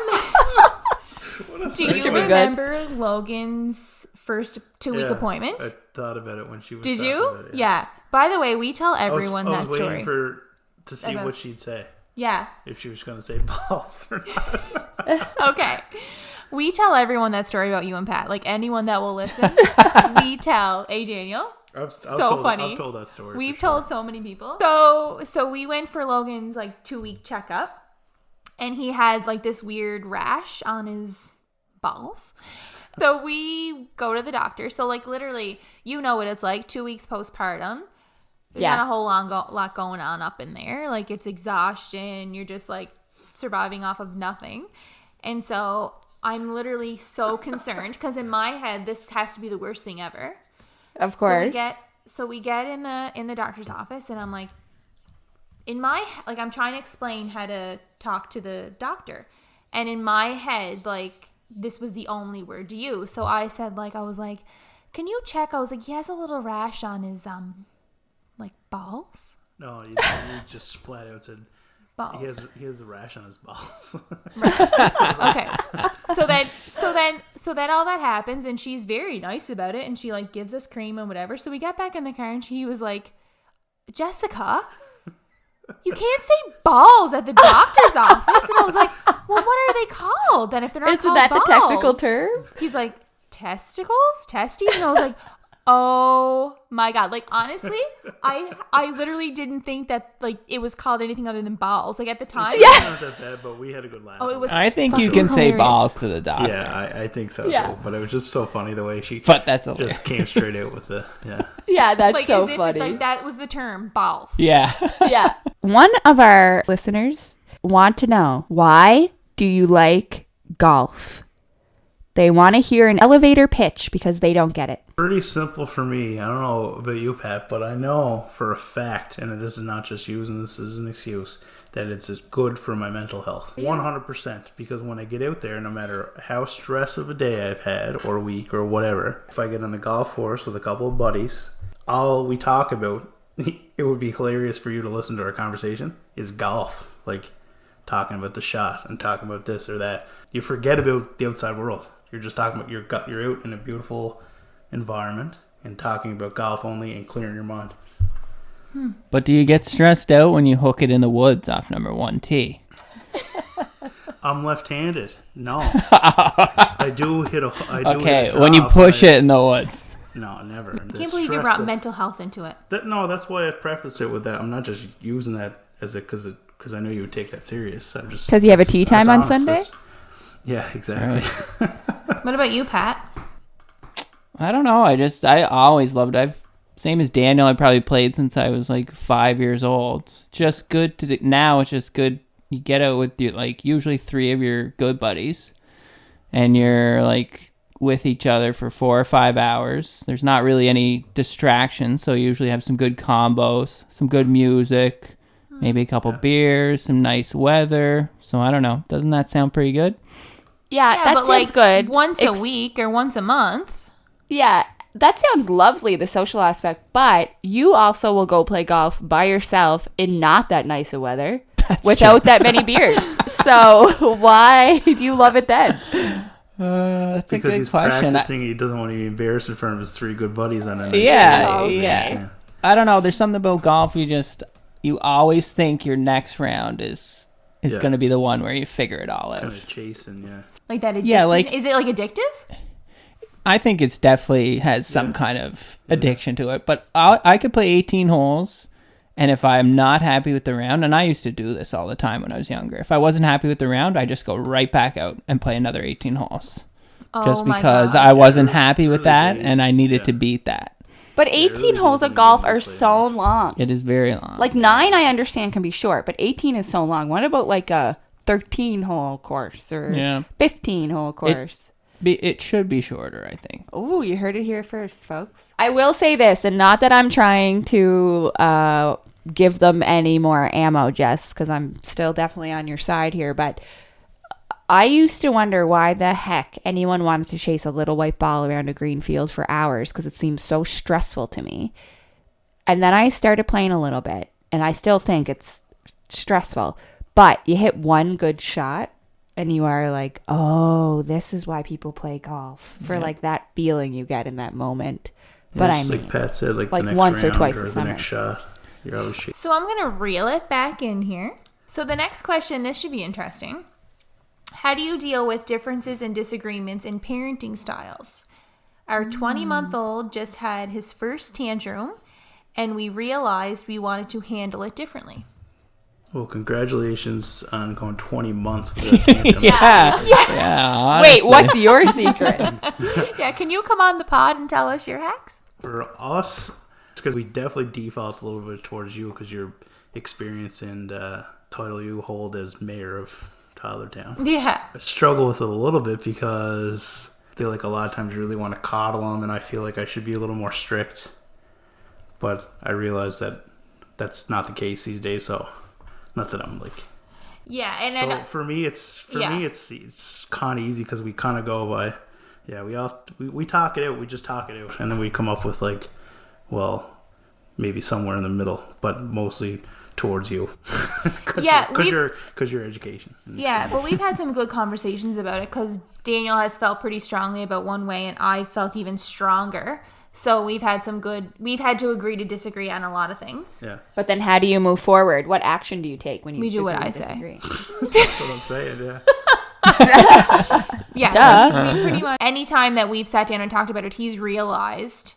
remember Logan's first 2-week appointment? I thought about it when she was. Did talking you? about it, Yeah. By the way, we tell everyone that story. I was waiting to see what she'd say. Yeah. If she was going to say balls or not. Okay. We tell everyone that story about you and Pat. Like, anyone that will listen, we tell. Hey, Daniel. Funny. I've told that story. We've told so many people. So we went for Logan's like 2-week checkup, and he had like this weird rash on his balls. So we go to the doctor. So like literally, you know what it's like, 2 weeks postpartum. There's not a whole lot going on up in there. Like, it's exhaustion. You're just like surviving off of nothing. And so I'm literally so concerned, because in my head, this has to be the worst thing ever. Of course. So we get in the doctor's office, and I'm like, I'm trying to explain how to talk to the doctor, and in my head, like, this was the only word to use. So I said, like, I was like, can you check? I was like, he has a little rash on his like balls. No, you just flat out said balls. He has a rash on his balls. Okay. So then all that happens, and she's very nice about it, and she like gives us cream and whatever. So we got back in the car, and he was like, Jessica, you can't say balls at the doctor's office. And I was like, well, what are they called then if they're not Isn't called that balls? the technical term? He's like, testicles? Testes? And I was like, oh my God. Like, honestly, I literally didn't think that like it was called anything other than balls. Like, at the time. It's not that bad, but we had a good laugh. Oh, it was. I think you can say balls to the doctor. Yeah, I think so too. But it was just so funny the way she just came straight out with the Yeah, that's like, so as if, funny. like, that was the term, balls. Yeah. Yeah. One of our listeners want to know, why do you like golf? They want to hear an elevator pitch because they don't get it. Pretty simple for me. I don't know about you, Pat, but I know for a fact, and this is not just using this as an excuse, that it's as good for my mental health. 100%. Because when I get out there, no matter how stress of a day I've had, or week, or whatever, if I get on the golf course with a couple of buddies, all we talk about, it would be hilarious for you to listen to our conversation, is golf. Like, talking about the shot and talking about this or that. You forget about the outside world. You're just talking about you're out in a beautiful environment and talking about golf only and clearing your mind. But do you get stressed out when you hook it in the woods off number 1 tee? I'm left-handed. No. I do hit a Okay, when you push it in the woods. No, never. I can't believe you brought mental health into it. That's why I preface it with that. I'm not just using that as because I know you would take that serious. I'm just because you have a tea time on Sunday. Yeah, exactly. What about you, Pat? I don't know. I always loved it. Same as Daniel, I probably played since I was like 5 years old. Just good now. It's just good. You get out with your, like, usually 3 of your good buddies, and you're like with each other for 4 or 5 hours. There's not really any distractions, so you usually have some good combos, some good music, maybe a couple beers, some nice weather. So I don't know. Doesn't that sound pretty good? Yeah, that but sounds like good. Once a week or once a month. Yeah, that sounds lovely, the social aspect. But you also will go play golf by yourself in not that nice of weather without that many beers. So why do you love it then? That's because a good he's question. practicing. He doesn't want to be embarrassed in front of his 3 good buddies on a night. Yeah. I don't know. There's something about golf. You always think your next round is going to be the one where you figure it all out. Kind of chasing, yeah. Like that addictive? Yeah, like- is it like addictive? I think it's definitely has some kind of addiction to it. But I could play 18 holes, and if I'm not happy with the round, and I used to do this all the time when I was younger, if I wasn't happy with the round, I just go right back out and play another 18 holes. Just my because God. I wasn't happy with Early that, days, and I needed to beat that. But 18 holes of golf are so long. It is very long. Like 9, I understand can be short, but 18 is so long. What about like a 13-hole course or 15-hole course? It should be shorter, I think. Oh, you heard it here first, folks. I will say this, and not that I'm trying to give them any more ammo, Jess, because I'm still definitely on your side here, but I used to wonder why the heck anyone wanted to chase a little white ball around a green field for hours, because it seems so stressful to me. And then I started playing a little bit, and I still think it's stressful, but you hit one good shot, and you are like, oh, this is why people play golf, for like that feeling you get in that moment. But I mean, like Pat said, like the next once or round twice or a the summer. next shot, you're always shooting. So I'm going to reel it back in here. So the next question, this should be interesting. How do you deal with differences and disagreements in parenting styles? Our 20-month-old just had his first tantrum, and we realized we wanted to handle it differently. Well, congratulations on going 20 months with that tantrum. Yeah. wait, what's your secret? Yeah, can you come on the pod and tell us your hacks? For us, it's because we definitely default a little bit towards you because your experience and title you hold as mayor of Tylertown. Yeah. I struggle with it a little bit because I feel like a lot of times you really want to coddle them, and I feel like I should be a little more strict. But I realize that that's not the case these days, so not that I'm like... Yeah, and So then for me, it's kind of easy because we kind of go by, we talk it out. We just talk it out, and then we come up with like, well, maybe somewhere in the middle, but mostly towards you. Because your education. yeah, but we've had some good conversations about it because Daniel has felt pretty strongly about one way, and I felt even stronger. So we've had to agree to disagree on a lot of things. Yeah, But then how do you move forward? What action do you take when you We do what agree I and say. disagree? that's what I'm saying. Yeah. Yeah, we pretty much anytime that we've sat down and talked about it, he's realized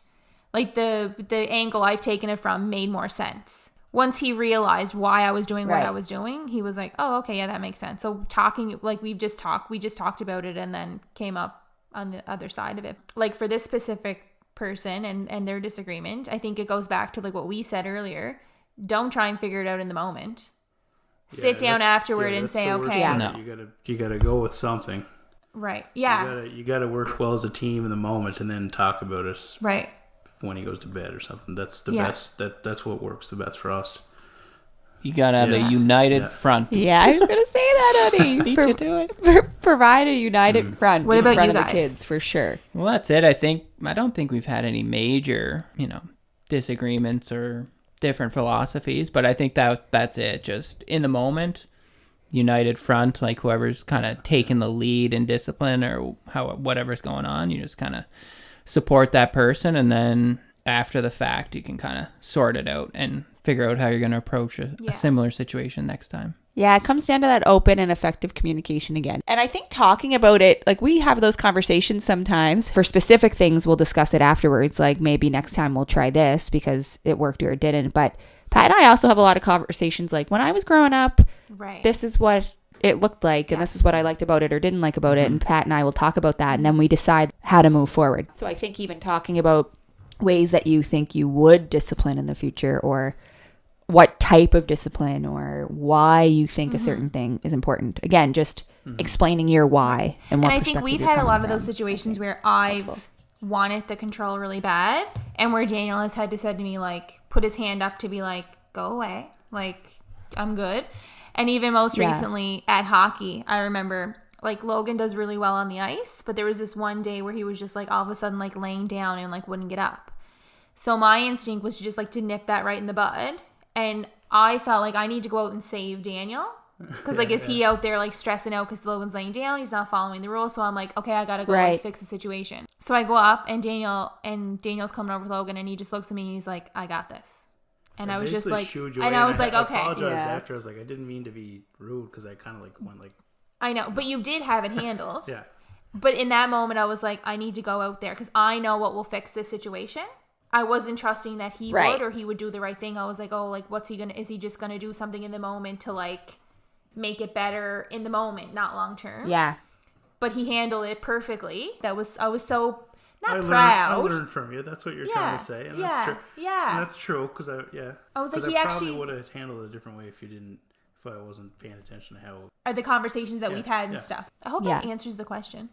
like the angle I've taken it from made more sense. Once he realized why I was doing what Right. I was doing, he was like, "Oh, okay, yeah, that makes sense." So talking, like we just talked about it and then came up on the other side of it. Like for this specific person and their disagreement, I think it goes back to like what we said earlier. Don't try and figure it out in the moment. Sit down afterward and say, okay. Yeah. You gotta go with something. Right. Yeah. You gotta work well as a team in the moment, and then talk about it Right. when he goes to bed or something. That's the Yeah. best. That's what works the best for us. You gotta have a united front. Yeah, I was gonna say that, honey. Beat you to it. Provide a united front. What in about front you of the guys? kids for sure? Well, that's it. I don't think we've had any major, disagreements or different philosophies, but I think that's it. Just in the moment, united front, like whoever's kind of taking the lead in discipline or whatever's going on, you just kind of support that person, and then after the fact, you can kind of sort it out and figure out how you're going to approach a similar situation next time. Yeah, it comes down to that open and effective communication again. And I think talking about it, like we have those conversations sometimes for specific things. We'll discuss it afterwards. Like maybe next time we'll try this because it worked or it didn't. But Pat and I also have a lot of conversations like when I was growing up, Right. this is what it looked like and this is what I liked about it or didn't like about it. And Pat and I will talk about that and then we decide how to move forward. So I think even talking about ways that you think you would discipline in the future or what type of discipline or why you think a certain thing is important. Again, just explaining your why and what And I think perspective we've you're had a coming lot of from. those situations where I've wanted the control really bad and where Daniel has had to said to me, like, put his hand up to be like, go away. Like, I'm good. And even most recently at hockey, I remember like Logan does really well on the ice, but there was this one day where he was just like all of a sudden like laying down and like wouldn't get up. So my instinct was to just like to nip that right in the bud. And I felt like I need to go out and save Daniel Because like, is he out there like stressing out because Logan's laying down? He's not following the rules. So I'm like, okay, I gotta go Right. like fix the situation. So I go up and Daniel's coming over with Logan, and he just looks at me and he's like, I got this. And I was just basically like, shooed you and away, I was like, I okay. apologized Yeah. after. I was like, I didn't mean to be rude because I kind of like went like, I know, but you did have it handled. yeah. But in that moment, I was like, I need to go out there because I know what will fix this situation. I wasn't trusting that he Right. would or he would do the right thing. I was like, oh, like, is he just going to do something in the moment to like make it better in the moment, not long term? Yeah. But he handled it perfectly. I was so not I proud. learned from you. That's what you're trying to say, and that's true. Yeah. And that's true because I was like, 'cause he I actually probably would have handled it a different way if I wasn't paying attention to how. are the conversations that Yeah, we've had and yeah. stuff. I hope Yeah. that answers the question.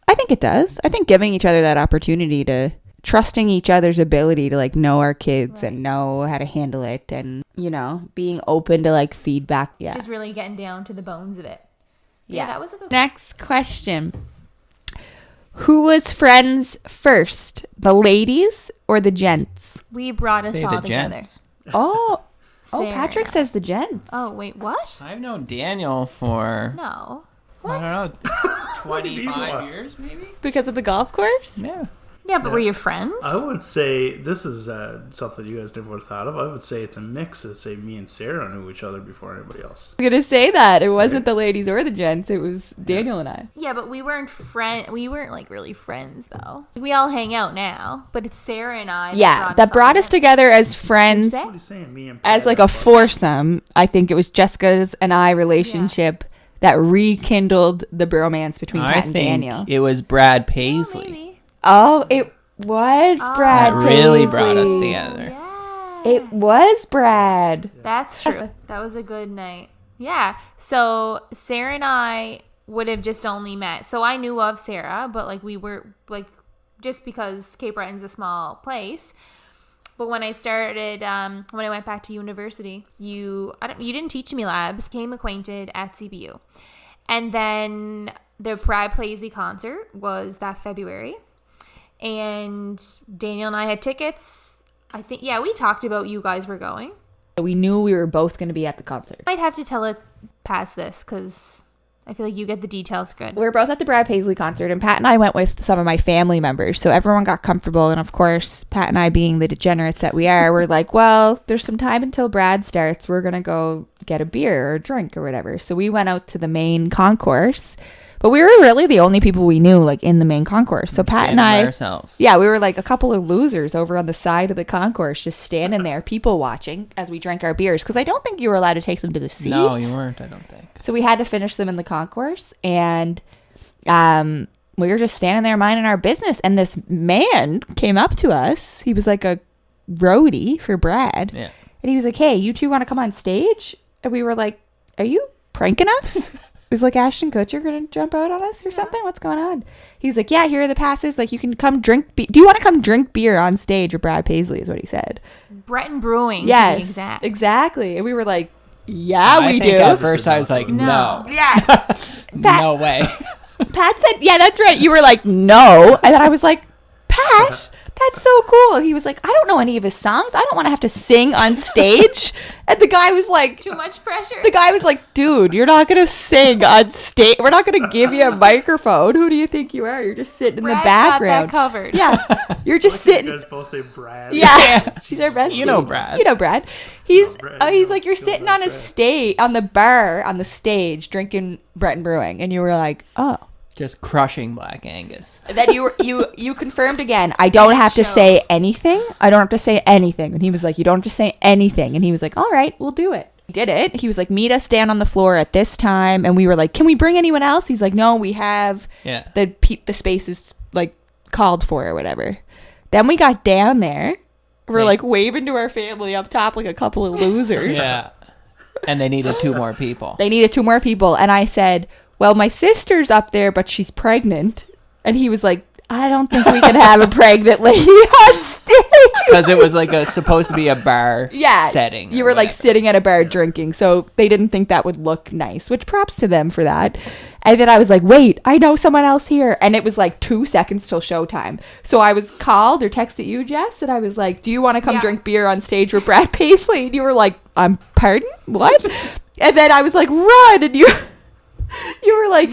I think it does. I think giving each other that opportunity to trusting each other's ability to like know our kids Right. and know how to handle it and, being open to like feedback. Yeah. Just really getting down to the bones of it. Yeah, that was a good Next question. Who was friends first, the ladies or the gents? We brought us Say all the together. gents. Oh, Sarah. Patrick says the gents. Oh, wait, what? I've known Daniel for, No. I don't know, do you 25 want? years maybe? Because of the golf course? Yeah. Yeah, but were you friends? I would say this is something you guys never would have thought of. I would say it's a mix. I'd say me and Sarah knew each other before anybody else. I was going to say that. It wasn't the ladies or the gents. It was Daniel and I. Yeah, but we weren't like really friends though. We all hang out now, but it's Sarah and I. That brought us together as friends, What'd What are you saying? Me and as Pat like are a buddies. foursome. I think it was Jessica's and I relationship that rekindled the bromance between I Pat and think Daniel. it was Brad Oh, Paisley maybe. Oh, it was Brad that really brought us Paisley. together. Yeah. It was Brad. That's true. That was a good night. Yeah. So Sarah and I would have just only met. So I knew of Sarah, but like we were like just because Cape Breton's a small place. But when I started, when I went back to university, you didn't teach me labs. Became acquainted at CBU, and then the Brad Paisley concert was that February, and Daniel and I had tickets. I think we talked about you guys were going. We knew we were both going to be at the concert. I'd have to tell it past this because I feel like you get the details good. We were both at the Brad Paisley concert, and Pat and I went with some of my family members, so everyone got comfortable. And of course, Pat and I, being the degenerates that we are, we're like, well, there's some time until Brad starts. We're going to go get a beer or a drink or whatever. So we went out to the main concourse, but we were really the only people we knew like in the main concourse. So Pat and Standing by I, ourselves. yeah, we were like a couple of losers over on the side of the concourse, just standing there, people watching as we drank our beers, because I don't think you were allowed to take them to the seats. No, you weren't, I don't think. So we had to finish them in the concourse, and we were just standing there minding our business, and this man came up to us. He was like a roadie for Brad. Yeah. And he was like, hey, you two want to come on stage? And we were like, are you pranking us? It was like Ashton Kutcher going to jump out on us or something? What's going on? He was like, yeah, here are the passes. Like, you can come drink. Do you want to come drink beer on stage with Brad Paisley is what he said. Breton Brewing, to be Yes, exact. exactly. And we were like, yeah, I we think do. At first, I was like, No. no. Yeah. No way. Pat said, yeah, that's right. You were like, no. And then I was like, Pat, that's so cool. He was like, I don't know any of his songs. I don't want to have to sing on stage. And the guy was like, Too much pressure. the guy was like, dude, you're not going to sing on stage. We're not going to give you a microphone. Who do you think you are? You're just sitting in Brad's the background. got that covered. Yeah. You're just You sitting. guys both say Brad. Yeah. He's our best. You know Brad. You know Brad. He's Brad, he's you like, you're know sitting Brad. on a stage, on the bar, on the stage, drinking Breton Brewing. And you were like, oh. Just crushing Black Angus. And then you confirmed again, I don't have to showed. say anything. I don't have to say anything. And he was like, you don't have to say anything. And he was like, all right, we'll do it. He did it. He was like, meet us down on the floor at this time. And we were like, can we bring anyone else? He's like, no, we have Yeah. the space is like called for or whatever. Then we got down there. We're like waving to our family up top like a couple of losers. Yeah. And they needed 2 more people. They needed 2 more people. And I said, well, my sister's up there, but she's pregnant. And he was like, I don't think we can have a pregnant lady on stage. Because it was like supposed to be a bar setting. You or were like whatever. sitting at a bar drinking. So they didn't think that would look nice, which props to them for that. And then I was like, wait, I know someone else here. And it was like 2 seconds till showtime. So I was called or texted you, Jess. And I was like, do you want to come drink beer on stage with Brad Paisley? And you were like, pardon? What? And then I was like, run. And you were like,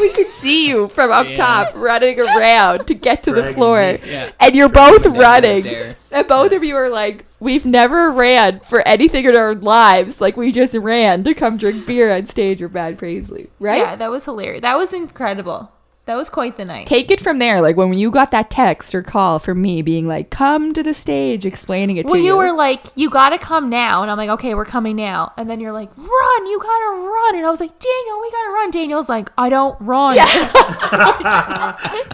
we could see you from up top running around to get to the Dragging floor. me. Yeah. And you're both Down the running. stairs. And both of you are like, we've never ran for anything in our lives. Like, we just ran to come drink beer on stage or Brad Paisley. Right? Yeah, that was hilarious. That was incredible. That was quite the night. Take it from there. Like, when you got that text or call from me being like, come to the stage, explaining it to you. Well, you were like, you gotta come now. And I'm like, okay, we're coming now. And then you're like, run, you gotta run. And I was like, Daniel, we gotta run. Daniel's like, I don't run. Yeah.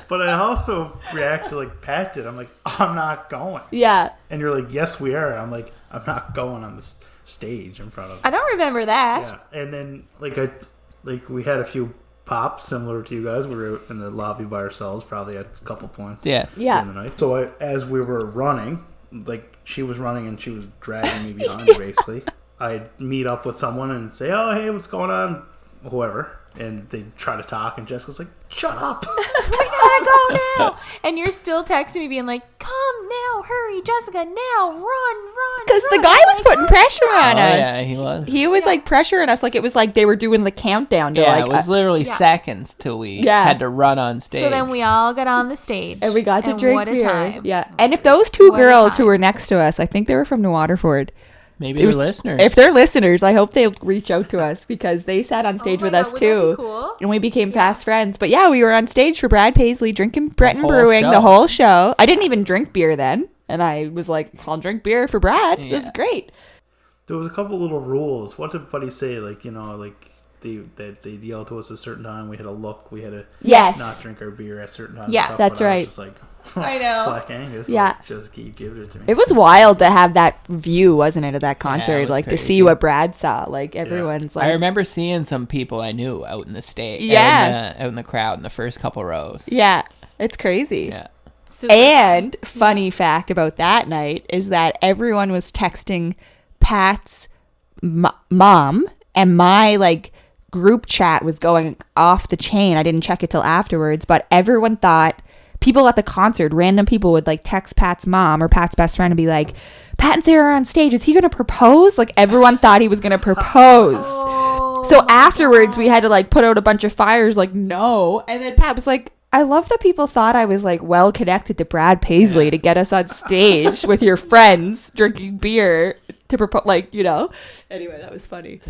But I also reacted like Pat did. I'm like, I'm not going. Yeah. And you're like, yes, we are. I'm like, I'm not going on the stage in front of. I don't remember that. Yeah, and then we had a few pops similar to you guys. We were in the lobby by ourselves, probably at a couple points. Yeah. During the night. So as we were running, like she was running and she was dragging me behind her, basically. I'd meet up with someone and say, "Oh, hey, what's going on?" Whoever. And they try to talk, and Jessica's like, "Shut up! We gotta go now." And you're still texting me being like, come now, hurry, Jessica, now, run. Because the run." guy was putting pressure on us. Yeah, he was. He was like pressuring us. Like, it was like they were doing the countdown to Yeah, like. it was literally seconds till we had to run on stage. So then we all got on the stage. and we got to and drink what a beer. time. Yeah. And if those two What a girls who time. were next to us, I think they were from New Waterford. Maybe It they're was- listeners. If they're listeners, I hope they reach out to us because they sat on stage my with God, us wouldn't that too. be cool? And we became fast friends. But yeah, we were on stage for Brad Paisley drinking Breton whole Brewing the show. whole show. I didn't even drink beer then. And I was like, I'll drink beer for Brad. Yeah. This is great. There was a couple little rules. What did Buddy say? Like, like they yelled to us a certain time. We had to look. We had to Yes. not drink our beer at certain times. Yeah, and stuff, that's but I was right. just like, I know. Black Angus. Yeah. Like, just keep giving it to me. It was wild to have that view, wasn't it, of that concert? was Like, to crazy. see what Brad saw. Like, everyone's like. I remember seeing some people I knew out in the stage. Yeah. Out in the crowd in the first couple rows. Yeah, it's crazy. Yeah. Super. And funny fact about that night is that everyone was texting Pat's mom, and my like group chat was going off the chain. I didn't check it till afterwards, but everyone thought people at the concert, random people would like text Pat's mom or Pat's best friend and be like, Pat and Sarah are on stage. Is he going to propose? Like, everyone thought he was going to propose. So afterwards, we had to like put out a bunch of fires, like, no. And then Pat was like, I love that people thought I was like well connected to Brad Paisley to get us on stage with your friends drinking beer to propose, like, Anyway, that was funny.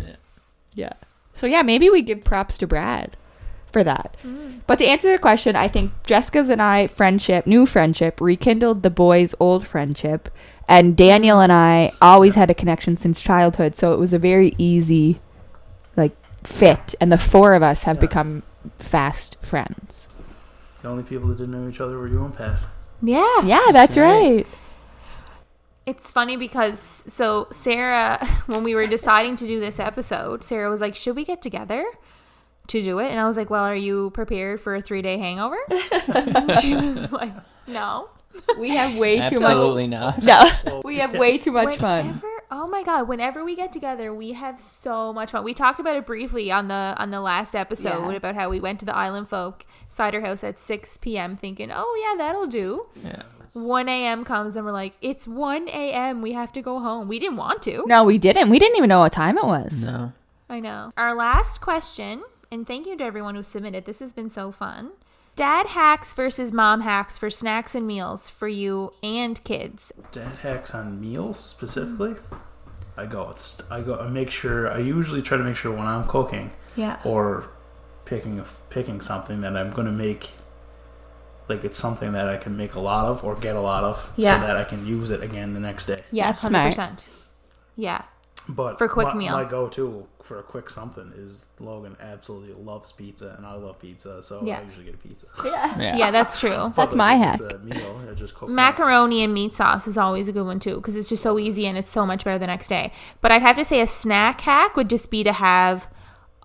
Yeah. So yeah, maybe we give props to Brad for that. But to answer the question, I think Jessica's and I new friendship, rekindled the boys' old friendship. And Daniel and I always had a connection since childhood, so it was a very easy like fit. And the four of us have become fast friends. The only people that didn't know each other were you and Pat. Yeah. Yeah, that's right. It's funny because, so Sarah, when we were deciding to do this episode, Sarah was like, should we get together to do it? And I was like, well, are you prepared for a 3-day hangover? She was like, no. We have way too much. Absolutely not. No, we have way too much fun. Oh my God, whenever we get together, we have so much fun. We talked about it briefly on the last episode about how we went to the Island Folk Cider House at 6 p.m. thinking, oh yeah, that'll do. Yeah. 1 a.m. comes and we're like, it's 1 a.m. We have to go home. We didn't want to. No, we didn't. We didn't even know what time it was. No. I know. Our last question, and thank you to everyone who submitted. This has been so fun. Dad hacks versus mom hacks for snacks and meals for you and kids. Dad hacks on meals specifically. I usually try to make sure when I'm cooking Yeah. or picking something that I'm going to make, like it's something that I can make a lot of or get a lot of so that I can use it again the next day. Yeah, That's 100%. smart. Yeah. But For a quick meal. my go-to for a quick something is Logan absolutely loves pizza and I love pizza, so Yeah. I usually get a pizza. Yeah. Yeah, that's true. But, That's like, my if hack. it's a meal, I just cook Macaroni and meat sauce is always a good one too because it's just so easy and it's so much better the next day. But I'd have to say a snack hack would just be to have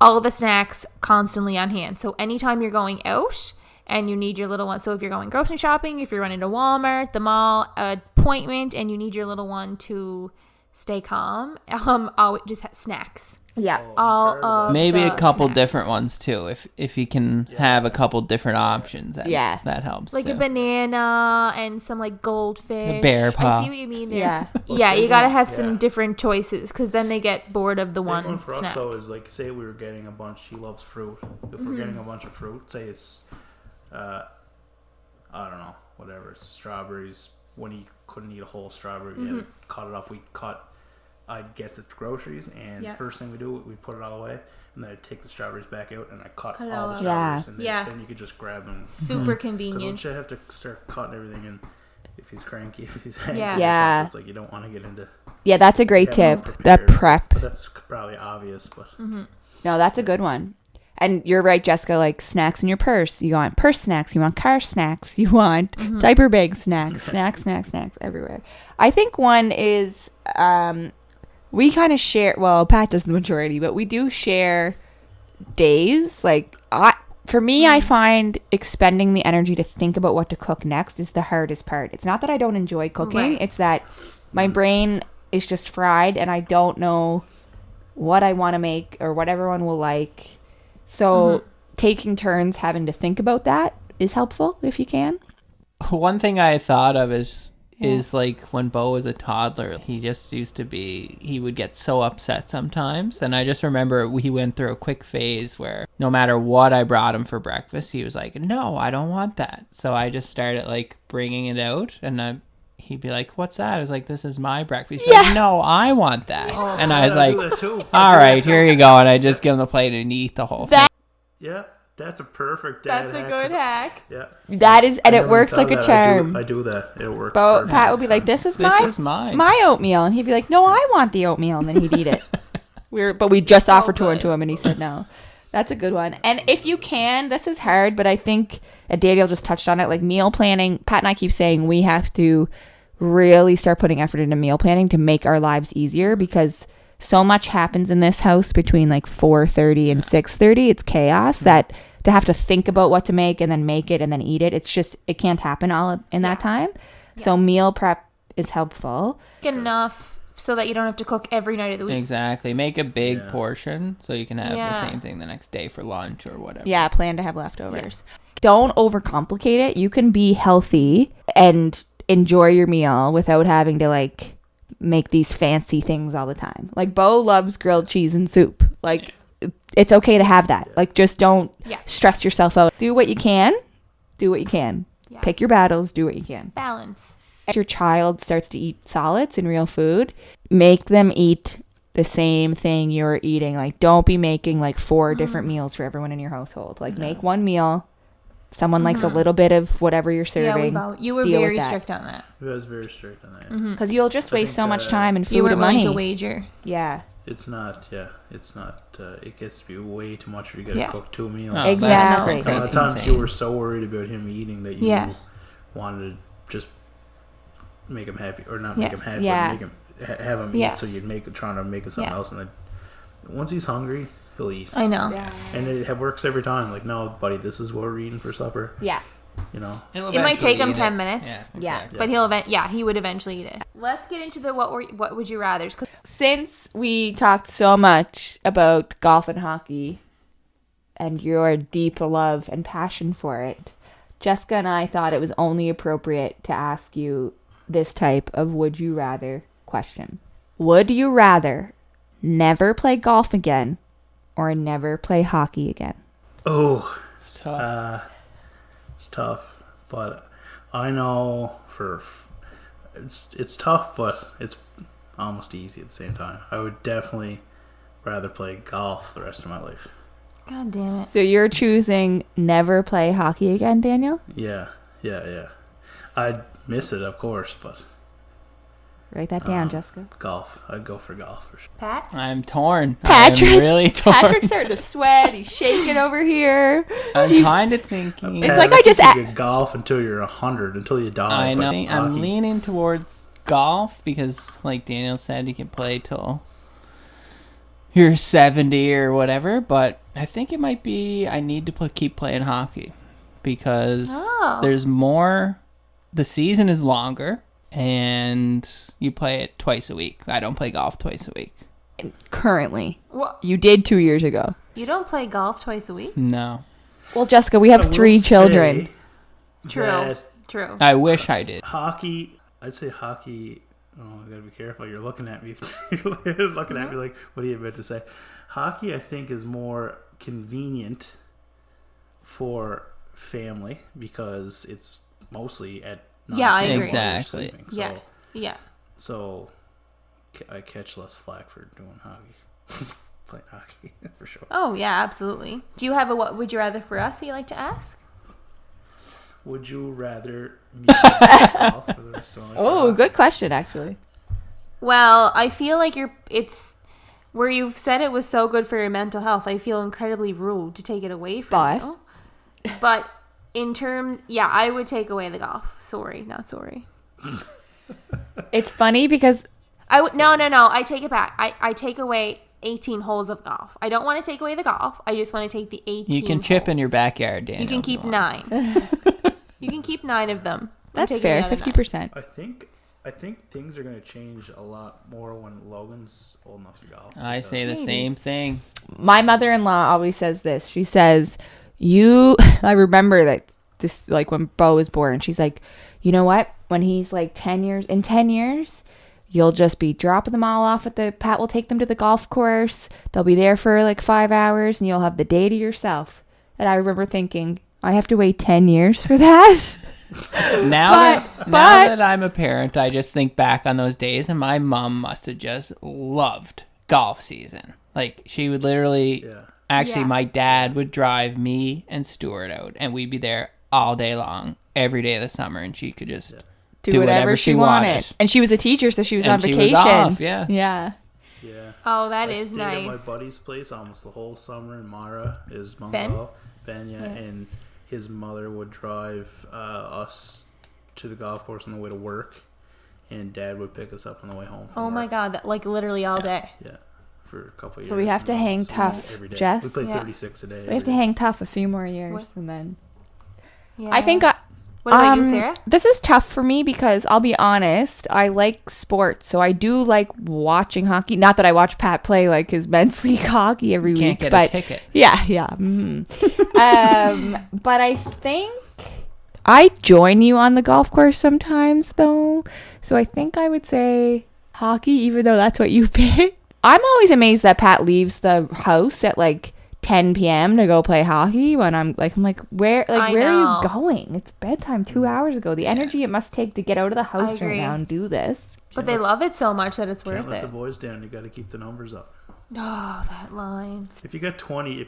all the snacks constantly on hand. So anytime you're going out and you need your little one, so if you're going grocery shopping, if you're running to Walmart, the mall, appointment, and you need your little one to stay calm, I'll just have snacks. Yeah. All of Maybe a the couple snacks. different ones too. If you can have a couple different options, that helps. Like too. a banana and some like goldfish. A bear paw. I see what you mean there. Yeah. Yeah, you gotta have Yeah. some different choices because then they get bored of the Big one one for snack. us though is like, say we were getting a bunch. She loves fruit. If we're getting a bunch of fruit, say it's, I don't know, whatever, it's strawberries. When he couldn't eat a whole strawberry, we had to cut it up. I'd get the groceries, and Yeah. first thing we do, we put it all away, and then I'd take the strawberries back out, and I cut Cut it all all the out. strawberries, and Yeah. then you could just grab them. Super Because convenient. once you have to start cutting everything, and if he's cranky, if he's angry, Yeah. or Yeah. something, it's like you don't want to get into. Yeah, that's a great having tip. it That prepared. prep. But that's probably obvious, but No, that's a good one. And you're right, Jessica, like snacks in your purse. You want purse snacks. You want car snacks. You want diaper bag snacks. Snacks everywhere. I think one is we kind of share, well, Pat does the majority, but we do share days. Like, for me, I find expending the energy to think about what to cook next is the hardest part. It's not that I don't enjoy cooking. Right. It's that my brain is just fried and I don't know what I want to make or what everyone will like. So taking turns having to think about that is helpful if you can. One thing I thought of is like when Bo was a toddler, he just used to be, he would get so upset sometimes. And I just remember he went through a quick phase where no matter what I brought him for breakfast, he was like, no, I don't want that. So I just started like bringing it out, and he'd be like, what's that? I was like, this is my breakfast. He's like, no, I want that. And I was I like, do that too. all right, here you go. And I just give him the plate and eat the whole thing. Yeah, that's a perfect dad That's a hack, good 'cause- hack. Yeah. That is, and I it never works thought like a that. charm. I do that. It works. But perfect. Pat would be like, this is mine. my oatmeal. And he'd be like, no, I want the oatmeal. And then he'd eat it. But we just offered one to him and he said no. That's a good one. And if you can, this is hard, but I think Daniel just touched on it, like meal planning. Pat and I keep saying we have to really start putting effort into meal planning to make our lives easier, because so much happens in this house between like 4:30 and 6:30. It's chaos that to have to think about what to make and then make it and then eat it. It's just, it can't happen all in that time. So meal prep is helpful. Enough so that you don't have to cook every night of the week. Exactly. Make a big Yeah. portion so you can have Yeah. the same thing the next day for lunch or whatever. Yeah, plan to have leftovers. Don't overcomplicate it. You can be healthy and enjoy your meal without having to like make these fancy things all the time. Like Bo loves grilled cheese and soup. Like it's okay to have that. Like just don't stress yourself out. Do what you can. Do what you can. Yeah. Pick your battles. Do what you can. Balance. As your child starts to eat solids and real food, make them eat the same thing you're eating. Like don't be making like 4 different meals for everyone in your household. Like make one meal. Someone likes a little bit of whatever you're serving. You were Deal with very that. strict on that. I was very strict on that. Because you'll just waste so think, much time and You food weren't and willing money. to wager. Yeah. It's not. Yeah, it's not. It gets to be way too much if you got to Yeah. cook 2 meals. Oh, Exactly. A lot of times you were so worried about him eating that you Yeah. wanted to just make him happy, or not Yeah. make him happy, Yeah. but make him have him Yeah. eat. So you'd trying to make it something Yeah. else, and then once he's hungry, he'll eat. I know. And it works every time. Like, no, buddy, this is what we're eating for supper. Yeah. You know. He'll It might eventually take him eat 10 it. minutes. Yeah. exactly. But he would eventually eat it. Let's get into the what would you rather's. Since we talked so much about golf and hockey and your deep love and passion for it, Jessica and I thought it was only appropriate to ask you this type of would you rather question. Would you rather never play golf again or never play hockey again? Oh, It's tough. it's tough, but I know it's tough, but it's almost easy at the same time. I would definitely rather play golf the rest of my life. God damn it. So you're choosing never play hockey again, Daniel? Yeah. I'd miss it, of course, but Write that down, Jessica. golf. I'd go for golf for sure. Pat? I'm torn. Patrick- I'm really torn. Patrick's starting to sweat. He's shaking over here. I'm kind of thinking. It's Pat, like I think just you could golf until you're 100, until you die. I know. but I'm hockey- leaning towards golf because, like Daniel said, you can play till you're 70 or whatever. But I think it might be I need to keep playing hockey because Oh. there's more. The season is longer. and you play it twice a week. I don't play golf twice a week. Currently. What? You did 2 years ago. You don't play golf twice a week? No. Well, Jessica, we I have will 3 children. say True. that True. I wish I did. Hockey, I'd say hockey. Oh, I gotta be careful. You're looking at me. You're looking at me like, what are you about to say? Hockey, I think, is more convenient for family because it's mostly at 9 Yeah, I p.m. agree. while you're Exactly. sleeping. Yeah. Yeah. So I catch less flack for doing hockey. Playing hockey, for sure. Oh, yeah, absolutely. Do you have a what would you rather for us that you like to ask? Would you rather me play golf for the rest of my life? Oh, good question, actually. Well, I feel like it's where you've said it was so good for your mental health. I feel incredibly rude to take it away from you. But I would take away the golf. Sorry, not sorry. It's funny because I would no. I take it back. I take away 18 holes of golf. I don't want to take away the golf. I just want to take the 18. You can chip in holes. your backyard, Daniel. You can if keep want. 9. You can keep 9 of them. I'm that's taking fair, the other 50%. I think things are going to change a lot more when Logan's old enough to golf. I say the same thing. My mother-in-law always says this. She says, I remember that just like when Bo was born, she's like, you know what? When he's like 10 years, you'll just be dropping them all off Pat will take them to the golf course. They'll be there for like 5 hours and you'll have the day to yourself. And I remember thinking, I have to wait 10 years for that? Now that I'm a parent, I just think back on those days, and my mom must have just loved golf season. Like, she would literally... Yeah. Actually, Yeah. my dad would drive me and Stuart out, and we'd be there all day long, every day of the summer, and she could just do whatever she wanted. And she was a teacher, so she was And on she was vacation. off, yeah. Yeah. Yeah. Oh, that I is stayed nice. at my buddy's place almost the whole summer in Mara. His mom's Ben? and his mother would drive us to the golf course on the way to work, and Dad would pick us up on the way home from Oh my work. god, that like literally all day. Yeah, for a couple of years. So we have to and hang almost tough, every day. Jess. We played Yeah. 36 a day. We have to hang tough a few more years What? and then... Yeah. I think... What about you, Sarah? This is tough for me because I'll be honest, I like sports, so I do like watching hockey. Not that I watch Pat play like his men's league hockey every Can't week, get but a ticket. yeah. But I think I join you on the golf course sometimes, though. So I think I would say hockey, even though that's what you picked. I'm always amazed that Pat leaves the house at like 10 p.m. to go play hockey when I'm like, where I are know. you going? It's bedtime 2 hours ago. The energy it must take to get out of the house right agree. now and do this. But they love it so much that it's Can't worth let the it. boys down. You got to keep the numbers up. Oh, that line. If you got 20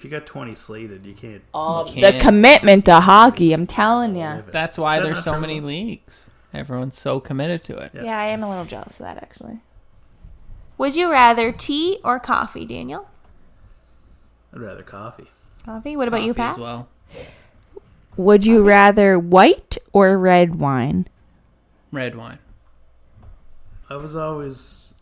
slated, you can't. Oh, You the can't. commitment to hockey, I'm telling you. live it. That's why Is that there's not so true? many leagues. Everyone's so committed to it. Yeah. Yeah, I am a little jealous of that, actually. Would you rather tea or coffee, Daniel? I'd rather coffee. Coffee? What about you, Coffee Pat? as well. Would you rather white or red wine? Red wine. I was always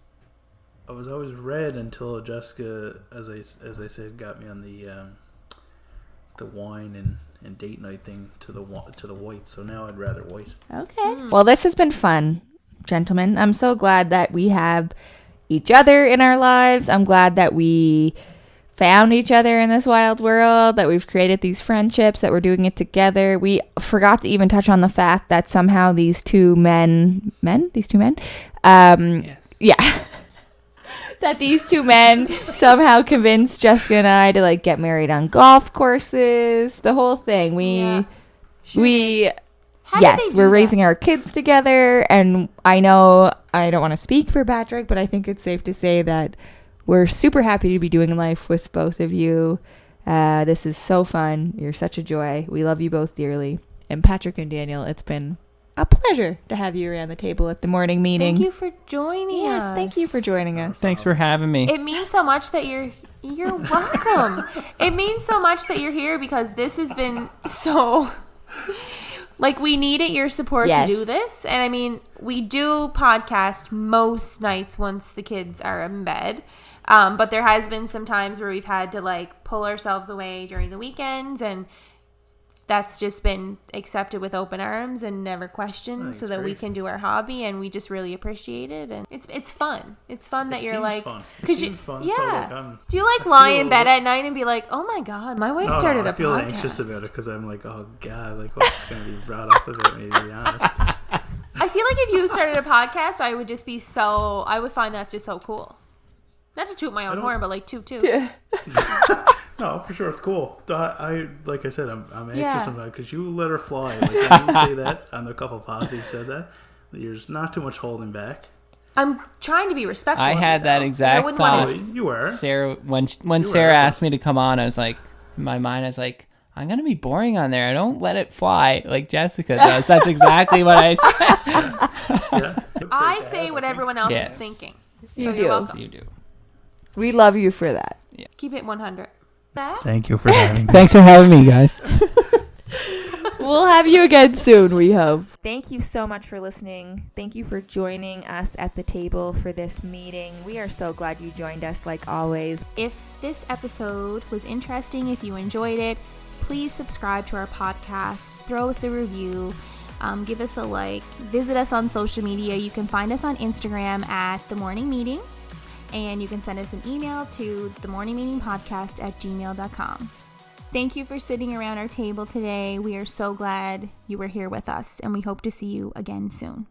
red until Jessica, as I said, got me on the wine and date night thing to the white. So now I'd rather white. Okay. Well, this has been fun, gentlemen. I'm so glad that we have each other in our lives. I'm glad that we found each other in this wild world, that we've created these friendships, that we're doing it together. We forgot to even touch on the fact that somehow these two men, Yes. yeah, that these two men somehow convinced Jessica and I to like get married on golf courses, the whole thing. Yeah. How did Yes, they do we're that? raising our kids together, and I know I don't want to speak for Patrick, but I think it's safe to say that we're super happy to be doing life with both of you. This is so fun. You're such a joy. We love you both dearly. And Patrick and Daniel, it's been a pleasure to have you around the table at the morning meeting. Thank you for joining us. Yes, thank you for joining us. Thanks for having me. It means so much that you're welcome. It means so much that you're here because this has been so like we needed your support Yes. to do this. And I mean, we do podcast most nights once the kids are in bed. But there has been some times where we've had to like pull ourselves away during the weekends, and that's just been accepted with open arms and never questioned, so that we can do our hobby, and we just really appreciate it. And it's fun. It's fun that you're like, it seems fun. Yeah. So like, do you like lie in bed at night and be like, oh my god, my wife started a podcast? I feel anxious about it because I'm like, oh god, like what's going to be brought up about me, to be honest. I feel like if you started a podcast, I would just be I would find that just so cool. Not to toot my own horn, but like toot. Yeah. No, for sure, it's cool. I like I said, I'm anxious about it because you let her fly. Like when you say that on the couple pods, you said that there's not too much holding back. I'm trying to be respectful. I had that exact thought. You were. Sarah, when Sarah asked me to come on, I was like, in my mind, I was like, I'm gonna be boring on there. I don't let it fly like Jessica does. That's exactly what I said. I say what everyone else is thinking. You do. You're welcome. You do. We love you for that. Yeah. Keep it 100. Thank you for having me. Thanks for having me, guys. We'll have you again soon, we hope. Thank you so much for listening. Thank you for joining us at the table for this meeting. We are so glad you joined us, like always. If this episode was interesting, if you enjoyed it, please subscribe to our podcast. Throw us a review. Give us a like. Visit us on social media. You can find us on Instagram at The Morning Meeting. And you can send us an email to themorningmeetingpodcast@gmail.com. Thank you for sitting around our table today. We are so glad you were here with us, and we hope to see you again soon.